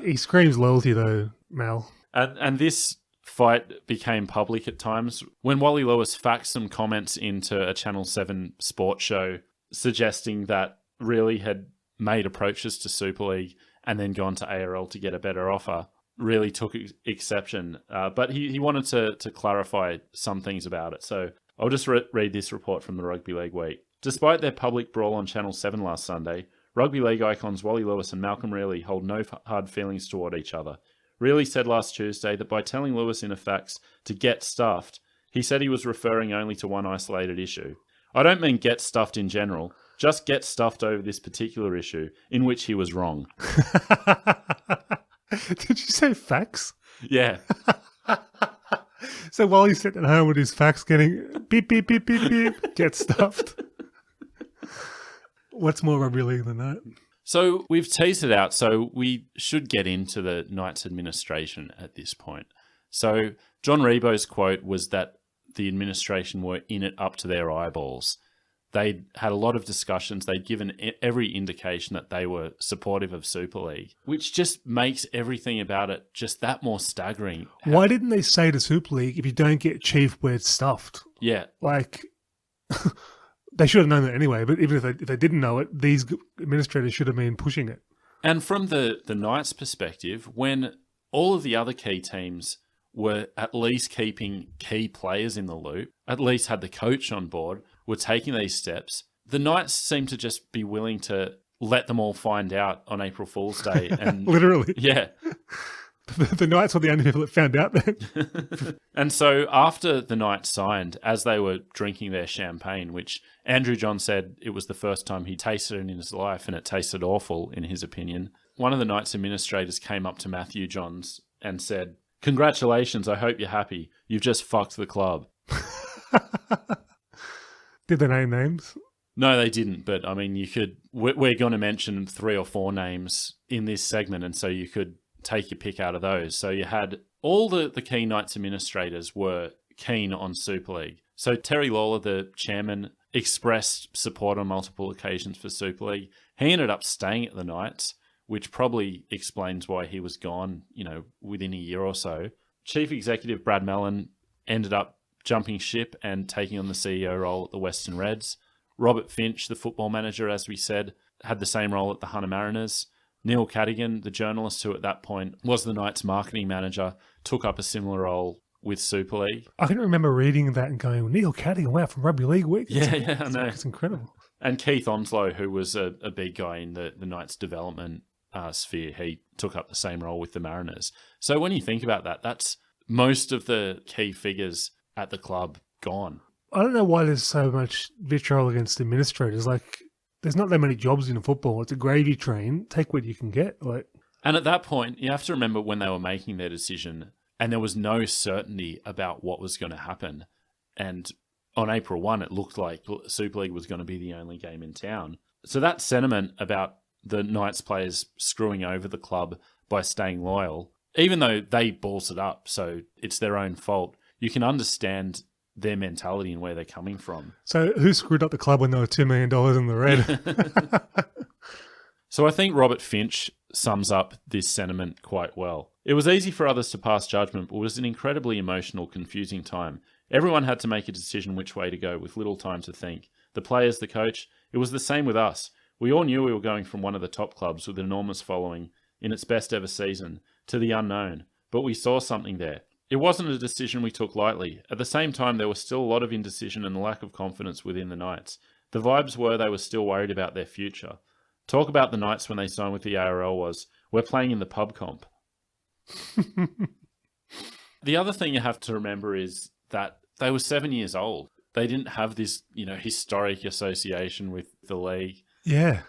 He screams loyalty though, Mal. And this fight became public at times when Wally Lewis faxed some comments into a Channel 7 sports show suggesting that Reilly had made approaches to Super League and then gone to ARL to get a better offer. Really took exception, but he wanted to clarify some things about it. So I'll just read this report from the Rugby League Week. Despite their public brawl on Channel 7 last Sunday, Rugby League icons Wally Lewis and Malcolm Reilly hold no hard feelings toward each other. Reilly said last Tuesday that by telling Lewis in a fax to get stuffed, he said he was referring only to one isolated issue. I don't mean get stuffed in general, just get stuffed over this particular issue, in which he was wrong. Did you say fax? Yeah. So while he's sitting at home with his fax getting beep, beep, beep, beep, beep, get stuffed. What's more rugby league than that? So we've teased it out, so we should get into the Knights administration at this point. So John Rebo's quote was that the administration were in it up to their eyeballs. They'd had a lot of discussions. They'd given every indication that they were supportive of Super League, which just makes everything about it just that more staggering. Why didn't they say to Super League, if you don't get Chief, we're stuffed? Yeah. Like, they should have known that anyway, but even if they didn't know it, these administrators should have been pushing it. And from the Knights' perspective, when all of the other key teams were at least keeping key players in the loop, at least had the coach on board, were taking these steps, the Knights seemed to just be willing to let them all find out on April Fool's Day. And literally. Yeah. The Knights were the only people that found out then. And so after the Knights signed, as they were drinking their champagne, which Andrew John said it was the first time he tasted it in his life and it tasted awful in his opinion, one of the Knights administrators came up to Matthew Johns and said, "Congratulations, I hope you're happy. You've just fucked the club." Did they name names? No, they didn't. But I mean, we're going to mention 3 or 4 names in this segment, and so you could take your pick out of those. So you had all the key Knights administrators were keen on Super League. So Terry Lawler, the chairman, expressed support on multiple occasions for Super League. He ended up staying at the Knights, which probably explains why he was gone, within a year or so. Chief Executive Brad Mellon ended up jumping ship and taking on the CEO role at the Western Reds. Robert Finch, the football manager, as we said, had the same role at the Hunter Mariners. Neil Cadigan, the journalist who at that point was the Knights marketing manager, took up a similar role with Super League. I can remember reading that and going, Neil Cadigan, wow, from Rugby League Week? Yeah, I know. It's incredible. And Keith Onslow, who was a big guy in the Knights development sphere, he took up the same role with the Mariners. So when you think about that, that's most of the key figures at the club gone. I don't know why there's so much vitriol against administrators. Like, there's not that many jobs in football. It's a gravy train. Take what you can get. And at that point, you have to remember when they were making their decision, and there was no certainty about what was going to happen. And on April 1, it looked like Super League was going to be the only game in town. So that sentiment about the Knights players screwing over the club by staying loyal, even though they balls it up, so it's their own fault, you can understand their mentality and where they're coming from. So who screwed up the club when they were $2 million in the red? So I think Robert Finch sums up this sentiment quite well. It was easy for others to pass judgment, but it was an incredibly emotional, confusing time. Everyone had to make a decision which way to go with little time to think. The players, the coach, it was the same with us. We all knew we were going from one of the top clubs with an enormous following in its best ever season to the unknown, but we saw something there. It wasn't a decision we took lightly. At the same time, there was still a lot of indecision and a lack of confidence within the Knights. The vibes were they were still worried about their future. Talk about the Knights when they signed with the ARL was, we're playing in the pub comp. The other thing you have to remember is that they were 7 years old. They didn't have this, historic association with the league. Yeah.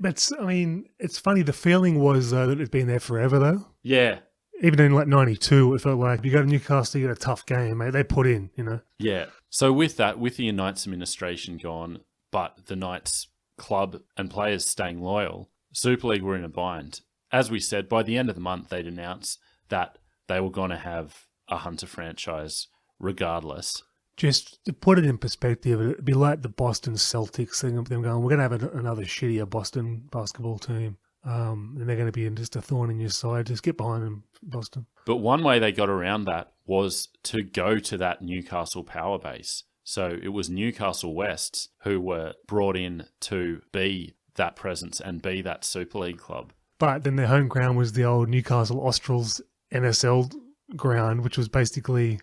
But, it's funny. The feeling was that it's been there forever, though. Yeah. Even in 92, it felt like if you go to Newcastle, you get a tough game, mate. They put in, Yeah. So with that, with the Knights administration gone, but the Knights club and players staying loyal, Super League were in a bind. As we said, by the end of the month, they'd announced that they were going to have a Hunter franchise regardless. Just to put it in perspective, it'd be like the Boston Celtics thing. Them going, we're going to have another shittier Boston basketball team. And they're going to be just a thorn in your side. Just get behind them, Boston. But one way they got around that was to go to that Newcastle power base. So it was Newcastle Wests who were brought in to be that presence and be that Super League club. But then their home ground was the old Newcastle Australs NSL ground, which was basically...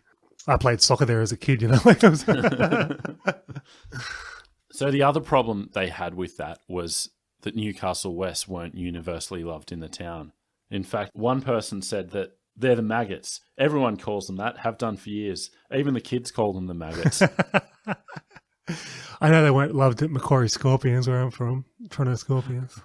I played soccer there as a kid, So the other problem they had with that was that Newcastle West weren't universally loved in the town. In fact, one person said that they're the maggots. Everyone calls them that, have done for years. Even the kids call them the maggots. I know they weren't loved at Macquarie Scorpions, where I'm from, Toronto Scorpions.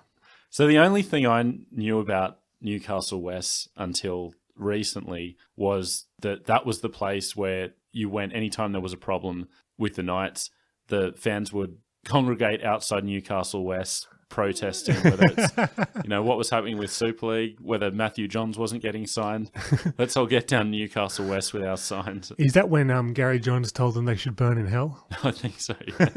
So the only thing I knew about Newcastle West until recently was that was the place where you went anytime there was a problem with the Knights. The fans would congregate outside Newcastle West protesting whether it's what was happening with Super League, whether Matthew Johns wasn't getting signed. Let's all get down Newcastle West with our signs. Is that when Gary Johns told them they should burn in hell? I think so, yeah.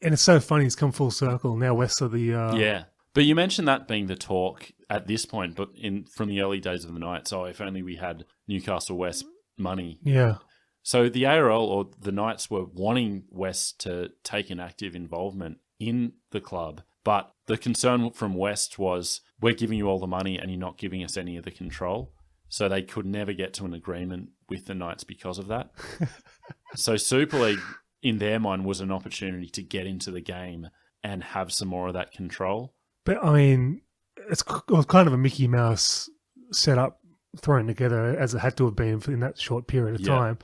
And it's so funny, it's come full circle. Now West are the... Yeah. But you mentioned that being the talk at this point, but from the early days of the Knights, if only we had Newcastle West money. Yeah. So the ARL or the Knights were wanting West to take an active involvement in the club, but the concern from West was, we're giving you all the money and you're not giving us any of the control. So they could never get to an agreement with the Knights because of that. So Super League, in their mind, was an opportunity to get into the game and have some more of that control. But, it was kind of a Mickey Mouse setup thrown together, as it had to have been in that short period of time.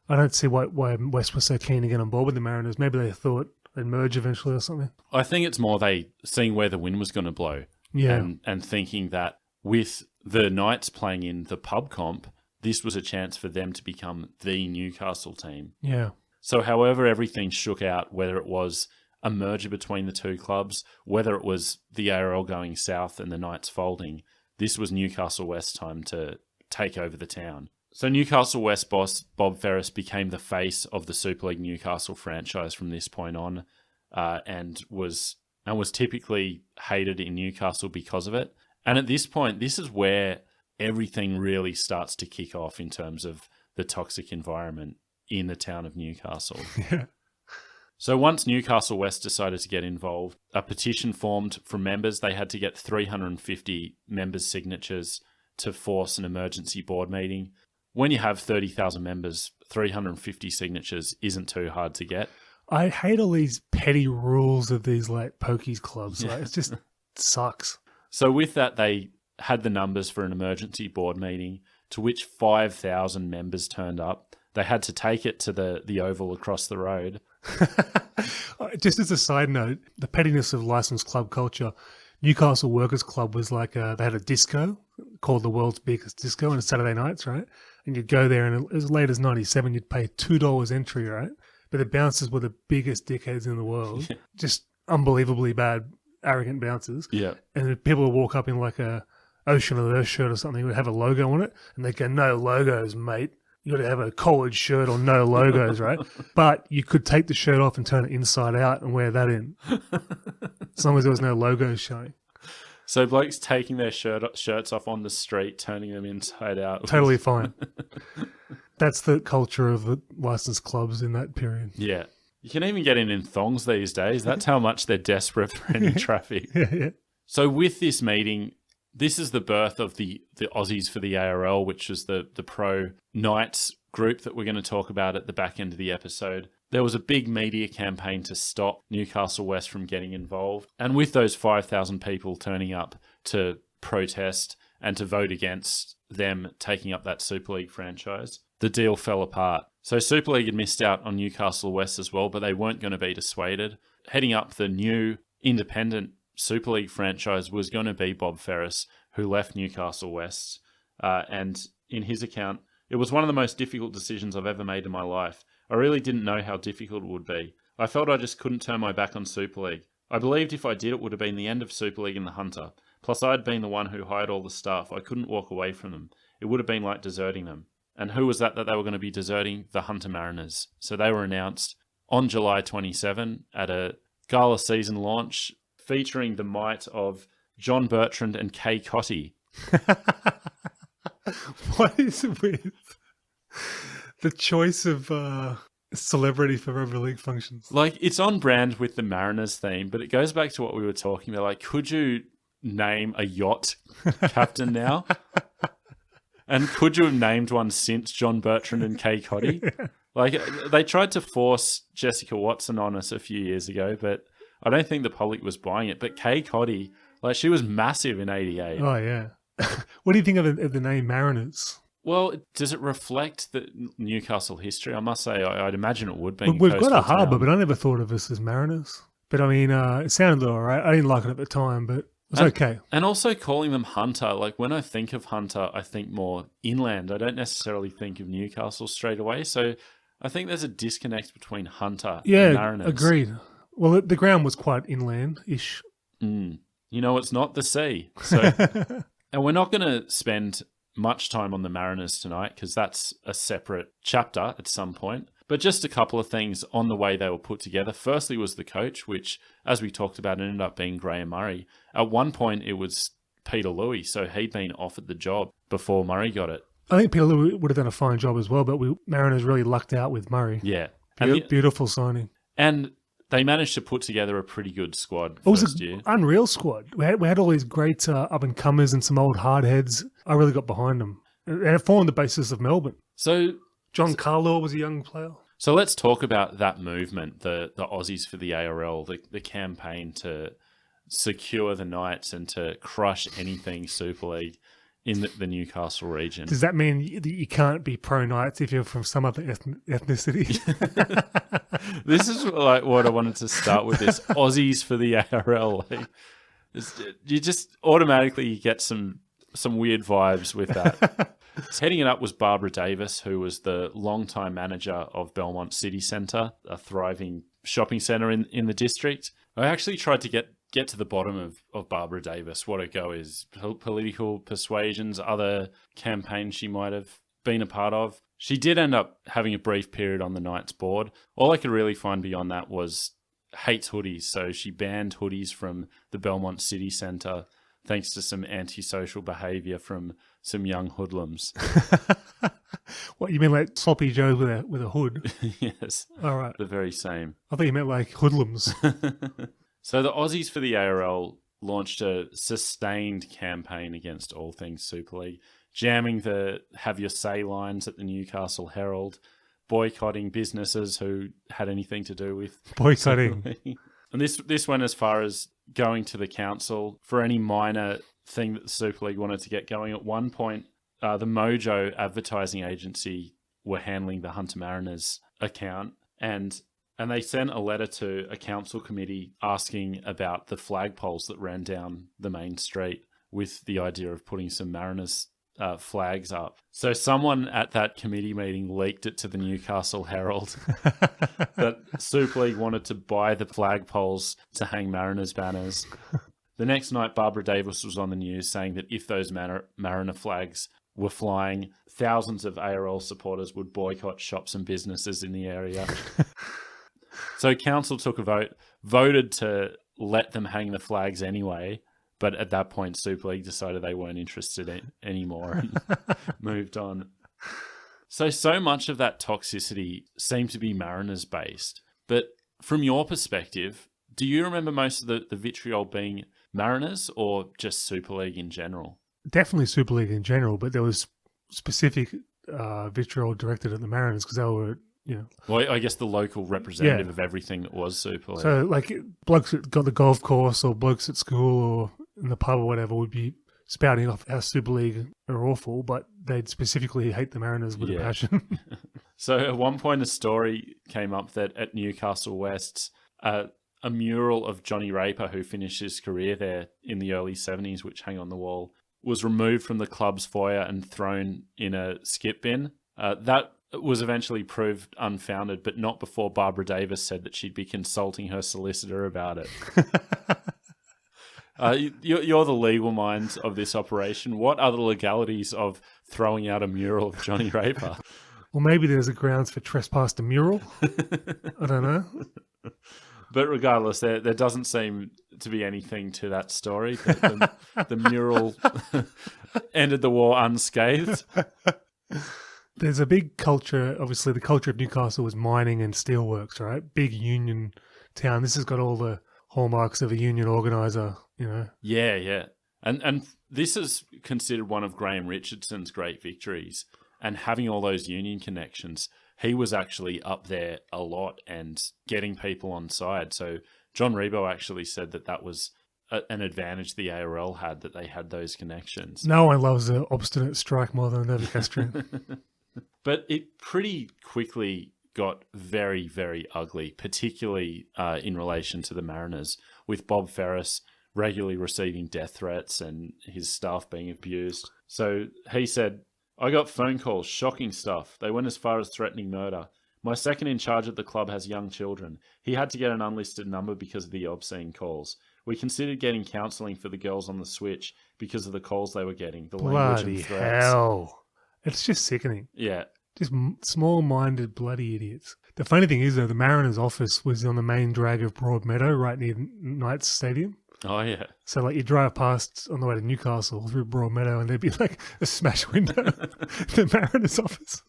I don't see why West was so keen to get on board with the Mariners. Maybe they thought, They'd merge eventually or something. I think it's more they seeing where the wind was going to blow. Yeah. And thinking that with the Knights playing in the pub comp, this was a chance for them to become the Newcastle team. Yeah. So however everything shook out, whether it was a merger between the two clubs, whether it was the ARL going south and the Knights folding, this was Newcastle West time to take over the town. So Newcastle West boss Bob Ferris became the face of the Super League Newcastle franchise from this point on, and was typically hated in Newcastle because of it. And at this point, this is where everything really starts to kick off in terms of the toxic environment in the town of Newcastle. Yeah. So once Newcastle West decided to get involved, a petition formed from members. They had to get 350 members' signatures to force an emergency board meeting. When you have 30,000 members, 350 signatures isn't too hard to get. I hate all these petty rules of these like pokies clubs. Like, it just sucks. So with that, they had the numbers for an emergency board meeting, to which 5,000 members turned up. They had to take it to the Oval across the road. Just as a side note, the pettiness of licensed club culture, Newcastle Workers Club was like they had a disco called the world's biggest disco on Saturday nights, right? And you'd go there, and as late as 97, you'd pay $2 entry, right? But the bouncers were the biggest dickheads in the world. Yeah. Just unbelievably bad, arrogant bouncers. Yeah. And people would walk up in like a Ocean of Earth shirt or something, would have a logo on it, and they'd go, "No logos, mate. You got to have a collared shirt or no logos," right? But you could take the shirt off and turn it inside out and wear that in, as long as there was no logos showing. So blokes taking their shirts off on the street, turning them inside out. Totally fine. That's the culture of the licensed clubs in that period. Yeah. You can even get in thongs these days. That's how much they're desperate for any traffic. Yeah. So with this meeting, this is the birth of the Ausies for the ARL, which was the pro Knights group that we're going to talk about at the back end of the episode. There was a big media campaign to stop Newcastle West from getting involved. And with those 5,000 people turning up to protest and to vote against them taking up that Super League franchise, the deal fell apart. So Super League had missed out on Newcastle West as well, but they weren't going to be dissuaded. Heading up the new independent Super League franchise was going to be Bob Ferris, who left Newcastle West. And in his account, "It was one of the most difficult decisions I've ever made in my life. I really didn't know how difficult it would be. I felt I just couldn't turn my back on Super League. I believed if I did, it would have been the end of Super League and the Hunter. Plus, I'd been the one who hired all the staff. I couldn't walk away from them. It would have been like deserting them." And who was that they were going to be deserting? The Hunter Mariners. So they were announced on July 27 at a gala season launch featuring the might of John Bertrand and Kay Cotty. What is it with the choice of celebrity for rugby league functions? Like, it's on brand with the Mariners theme, but it goes back to what we were talking about. Like, could you name a yacht captain now? And could you have named one since John Bertrand and Kay Cotty? Yeah. Like, they tried to force Jessica Watson on us a few years ago, but I don't think the public was buying it. But Kay Cotty, like, she was massive in 88. Oh, yeah. What do you think of the name Mariners? Well, does it reflect the Newcastle history? I must say, I'd imagine it would be. We've got a harbour, but I never thought of us as Mariners. But I mean, it sounded all right. I didn't like it at the time, but it was okay. And also calling them Hunter, like when I think of Hunter, I think more inland. I don't necessarily think of Newcastle straight away. So I think there's a disconnect between Hunter and Mariners. Agreed. Well, the ground was quite inland-ish. You know, it's not the sea. So, and we're not going to spend much time on the Mariners tonight because that's a separate chapter at some point. But just a couple of things on the way they were put together. Firstly was the coach, which, as we talked about, ended up being Graham Murray. At one point, it was Peter Louis, so he'd been offered the job before Murray got it. I think Peter Louis would have done a fine job as well, but Mariners really lucked out with Murray. Yeah. Beautiful signing. And they managed to put together a pretty good squad It was first an year. unreal squad. We had all these great up-and-comers and some old hardheads. I really got behind them. And it formed the basis of Melbourne. So John Carlaw was a young player. So let's talk about that movement, the Aussies for the ARL, the campaign to secure the Knights and to crush anything Super League in the Newcastle region. Does that mean that you can't be pro-Knights if you're from some other ethnicity? This is like what I wanted to start with, this Aussies for the ARL. Like, you just automatically get some weird vibes with that. Heading it up was Barbara Davis, who was the longtime manager of Belmont City Centre, a thriving shopping centre in the district. I actually tried to get to the bottom of Barbara Davis, what her go is, political persuasions, other campaigns she might have been a part of. She did end up having a brief period on the Knights board. All I could really find beyond that was hates hoodies. So she banned hoodies from the Belmont City Centre thanks to some antisocial behaviour from some young hoodlums. What, you mean like sloppy joes with a hood? Yes. All right. The very same. I thought you meant like hoodlums. So the Aussies for the ARL launched a sustained campaign against all things Super League, jamming the Have Your Say lines at the Newcastle Herald, boycotting businesses who had anything to do with Boycotting. And this went as far as going to the council for any minor thing that the Super League wanted to get going. At one point, the Mojo advertising agency were handling the Hunter Mariners account, and they sent a letter to a council committee asking about the flagpoles that ran down the main street with the idea of putting some Mariners flags up. So someone at that committee meeting leaked it to the Newcastle Herald that Super League wanted to buy the flagpoles to hang Mariners banners. The next night, Barbara Davis was on the news saying that if those Mariner flags were flying, thousands of ARL supporters would boycott shops and businesses in the area. So council took a vote, voted to let them hang the flags anyway, but at that point Super League decided they weren't interested anymore and moved on. So much of that toxicity seemed to be Mariners based. But from your perspective, do you remember most of the vitriol being Mariners or just Super League in general? Definitely Super League in general, but there was specific vitriol directed at the Mariners because they were, Well, I guess the local representative of everything that was Super League. So, like, blokes that got the golf course or blokes at school or in the pub or whatever would be spouting off how Super League are awful, but they'd specifically hate the Mariners with a passion. So at one point a story came up that at Newcastle West, a mural of Johnny Raper, who finished his career there in the early 70s, which hung on the wall, was removed from the club's foyer and thrown in a skip bin. That was eventually proved unfounded, but not before Barbara Davis said that she'd be consulting her solicitor about it. You're the legal minds of this operation. What are the legalities of throwing out a mural of Johnny Raper? Well, maybe there's a grounds for trespass to mural. I don't know. But regardless, there doesn't seem to be anything to that story. The mural ended the war unscathed. There's a big culture, obviously the culture of Newcastle was mining and steelworks, right? Big union town. This has got all the hallmarks of a union organiser, Yeah. And this is considered one of Graham Richardson's great victories. And having all those union connections, he was actually up there a lot and getting people on side. So John Rebo actually said that was an advantage the ARL had, that they had those connections. No one loves an obstinate strike more than a Novocastrian. But it pretty quickly got very, very ugly, particularly in relation to the Mariners, with Bob Ferris regularly receiving death threats and his staff being abused. So he said, "I got phone calls, shocking stuff. They went as far as threatening murder. My second in charge at the club has young children. He had to get an unlisted number because of the obscene calls. We considered getting counselling for the girls on the switch because of the calls they were getting, the language and threats." Bloody hell. It's just sickening. Yeah. Just small-minded bloody idiots. The funny thing is, though, the Mariners' office was on the main drag of Broadmeadow, right near Knights Stadium. Oh, yeah. So, like, you drive past on the way to Newcastle through Broadmeadow and there'd be, like, a smash window the Mariners' office.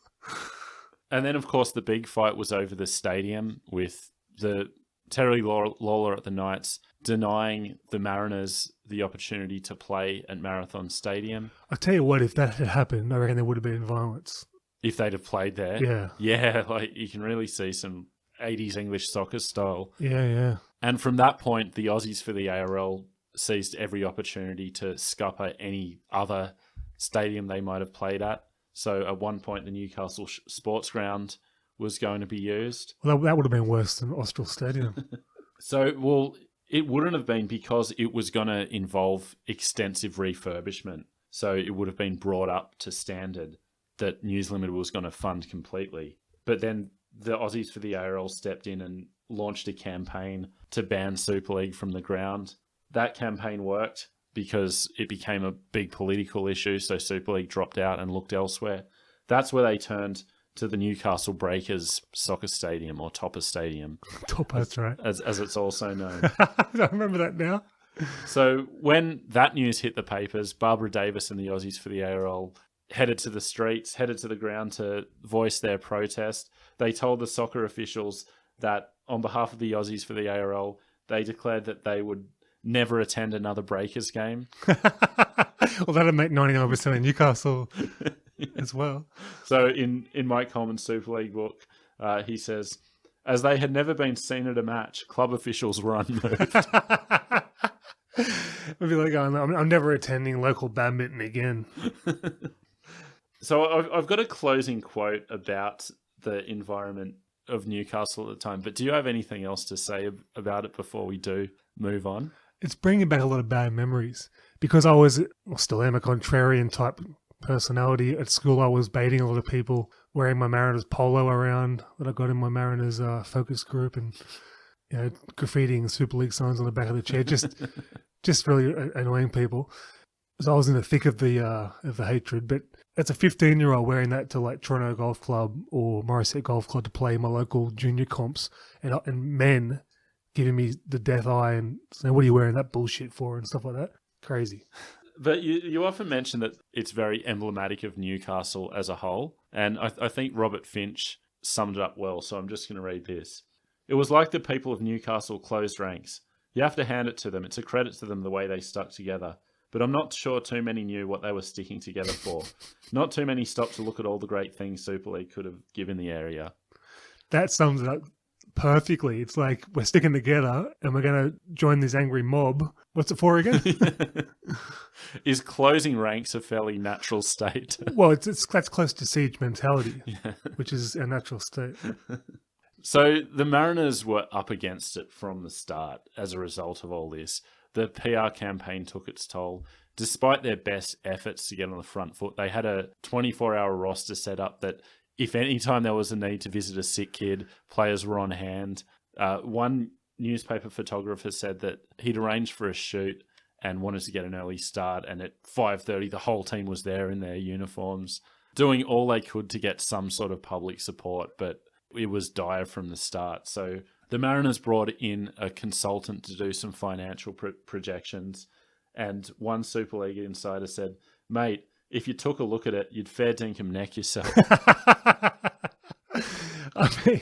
And then, of course, the big fight was over the stadium with the Terry Lawler at the Knights denying the Mariners the opportunity to play at Marathon Stadium. I'll tell you what, if that had happened, I reckon there would have been violence. If they'd have played there. Yeah. Yeah, like you can really see some 80s English soccer style. Yeah. And from that point, the Aussies for the ARL seized every opportunity to scupper any other stadium they might have played at. So at one point, the Newcastle Sports Ground was going to be used. Well, that would have been worse than Austral Stadium. It wouldn't have been because it was going to involve extensive refurbishment. So it would have been brought up to standard that News Limited was going to fund completely. But then the Aussies for the ARL stepped in and launched a campaign to ban Super League from the ground. That campaign worked because it became a big political issue, so Super League dropped out and looked elsewhere. That's where they turned to the Newcastle Breakers Soccer Stadium, or Topper Stadium. Topper, that's right. As it's also known. I remember that now. So when that news hit the papers, Barbara Davis and the Aussies for the ARL headed to the streets, headed to the ground to voice their protest. They told the soccer officials that on behalf of the Aussies for the ARL, they declared that they would never attend another Breakers game. Well, that'd make 99% of Newcastle as well. So in Mike Coleman's Super League book, he says, as they had never been seen at a match, club officials were unmoved. It'd be like, I'm never attending local badminton again. So I've got a closing quote about the environment of Newcastle at the time, but do you have anything else to say about it before we do move on? It's bringing back a lot of bad memories because I was, or still am, a contrarian type personality. At school, I was baiting a lot of people, wearing my Mariners polo around that I got in my Mariners focus group, and graffitiing Super League signs on the back of the chair, just really annoying people. So I was in the thick of the hatred. But as a 15-year-old wearing that to like Toronto Golf Club or Morisset Golf Club to play my local junior comps, and men giving me the death eye and saying, "What are you wearing that bullshit for?" and stuff like that. Crazy. But you often mention that it's very emblematic of Newcastle as a whole, and I think Robert Finch summed it up well. So I'm just going to read this. It was like the people of Newcastle closed ranks. You have to hand it to them. It's a credit to them the way they stuck together. But I'm not sure too many knew what they were sticking together for. Not too many stopped to look at all the great things Super League could have given the area. That sums it up perfectly. It's like we're sticking together and we're going to join this angry mob. What's it for again? Is closing ranks a fairly natural state? Well, that's close to siege mentality, which is a natural state. So the Mariners were up against it from the start as a result of all this. The PR campaign took its toll. Despite their best efforts to get on the front foot, they had a 24-hour roster set up that if any time there was a need to visit a sick kid, players were on hand. One newspaper photographer said that he'd arranged for a shoot and wanted to get an early start, and at 5:30 the whole team was there in their uniforms, doing all they could to get some sort of public support, but it was dire from the start. So the Mariners brought in a consultant to do some financial projections, and one Super League insider said, "Mate, if you took a look at it, you'd fair dinkum neck yourself." I mean,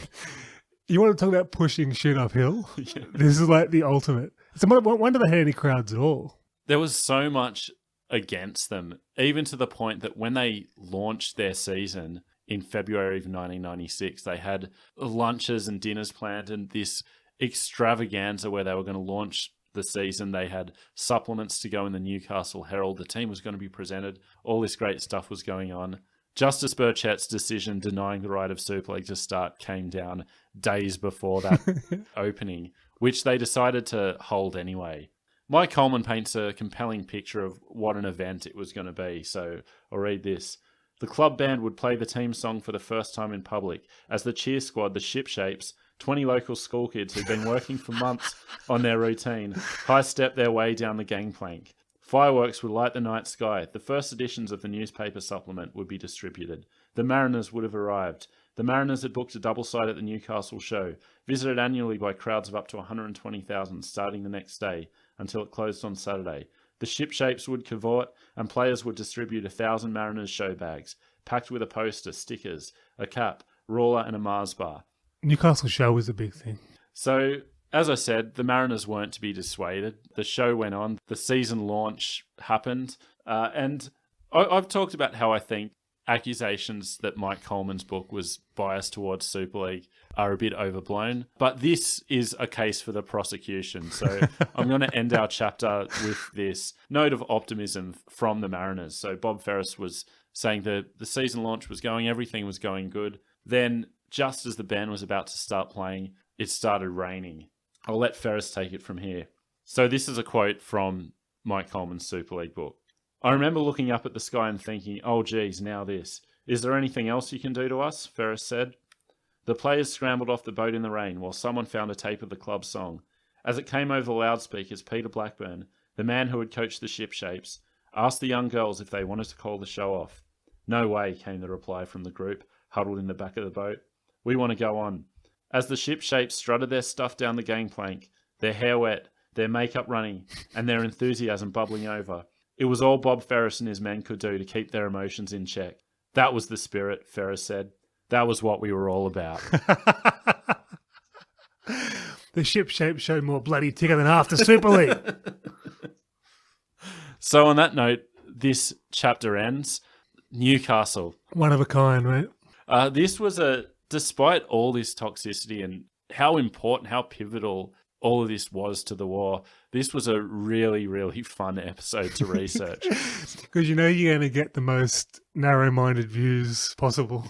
you want to talk about pushing shit uphill? Yeah. This is like the ultimate. So when do they have any crowds at all? There was so much against them, even to the point that when they launched their season in February of 1996, they had lunches and dinners planned and this extravaganza where they were going to launch the season. They had supplements to go in the Newcastle Herald. The team was going to be presented. All this great stuff was going on. Justice Burchett's decision denying the right of Super League to start came down days before that opening, which they decided to hold anyway. Mike Coleman paints a compelling picture of what an event it was going to be. So I'll read this. The club band would play the team song for the first time in public as the cheer squad, the Shipshapes, 20 local school kids who'd been working for months on their routine, high-stepped their way down the gangplank. Fireworks would light the night sky. The first editions of the newspaper supplement would be distributed. The Mariners would have arrived. The Mariners had booked a double side at the Newcastle show, visited annually by crowds of up to 120,000 starting the next day until it closed on Saturday. The Shipshapes would cavort and players would distribute 1,000 Mariners show bags, packed with a poster, stickers, a cap, ruler and a Mars bar. Newcastle show was a big thing. So, as I said, the Mariners weren't to be dissuaded. The show went on. The season launch happened. And I've talked about how I think accusations that Mike Coleman's book was biased towards Super League are a bit overblown. But this is a case for the prosecution. So I'm going to end our chapter with this note of optimism from the Mariners. So Bob Ferris was saying the season launch was going, everything was going good. Then just as the band was about to start playing, it started raining. I'll let Ferris take it from here. So this is a quote from Mike Coleman's Super League book. I remember looking up at the sky and thinking, oh geez, now this. Is there anything else you can do to us? Ferris said. The players scrambled off the boat in the rain while someone found a tape of the club's song. As it came over the loudspeakers, Peter Blackburn, the man who had coached the Ship Shapes, asked the young girls if they wanted to call the show off. No way, came the reply from the group, huddled in the back of the boat. We want to go on. As the Ship Shapes strutted their stuff down the gangplank, their hair wet, their makeup running, and their enthusiasm bubbling over, it was all Bob Ferris and his men could do to keep their emotions in check. That was the spirit, Ferris said. That was what we were all about. The Ship Shape showed more bloody ticker than half the Super League. So on that note, this chapter ends. Newcastle. One of a kind, mate. This was despite all this toxicity and how important, how pivotal all of this was to the war, this was a really, really fun episode to research. Because you know you're going to get the most narrow-minded views possible.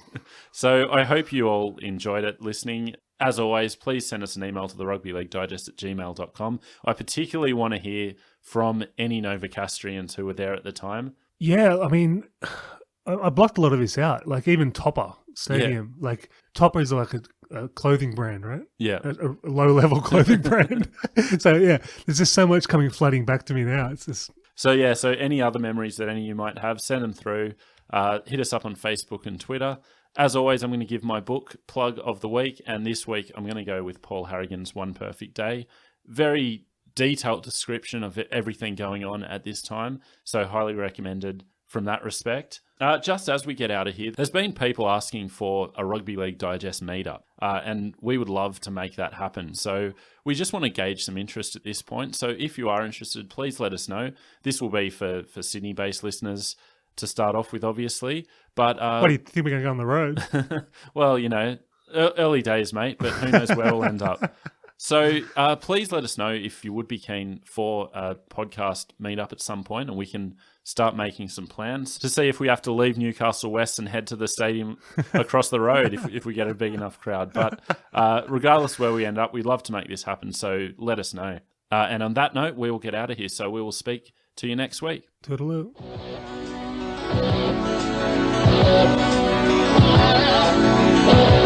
So I hope you all enjoyed it listening. As always, please send us an email to the rugbyleaguedigest@gmail.com. I particularly want to hear from any Novocastrians who were there at the time. Yeah, I mean, I blocked a lot of this out. Like even Topper Stadium. Yeah. Like Topper is like a clothing brand, right? Yeah. A low-level clothing brand. So yeah, there's just so much coming flooding back to me now. It's just... So any other memories that any of you might have, send them through. Hit us up on Facebook and Twitter. As always, I'm going to give my book plug of the week, and this week I'm going to go with Paul Harrigan's One Perfect Day. Very detailed description of everything going on at this time, so highly recommended from that respect. Just as we get out of here, there's been people asking for a Rugby League Digest meetup, and we would love to make that happen. So we just want to gauge some interest at this point. So if you are interested, please let us know. This will be for Sydney-based listeners to start off with, obviously. But what do you think we're going to go on the road? Well, early days, mate, but who knows where we'll end up. So please let us know if you would be keen for a podcast meetup at some point, and we can start making some plans to see if we have to leave Newcastle West and head to the stadium across the road if we get a big enough crowd. But regardless where we end up, we'd love to make this happen, so let us know. And on that note, we will get out of here, so we will speak to you next week. Toodaloo. Thank you.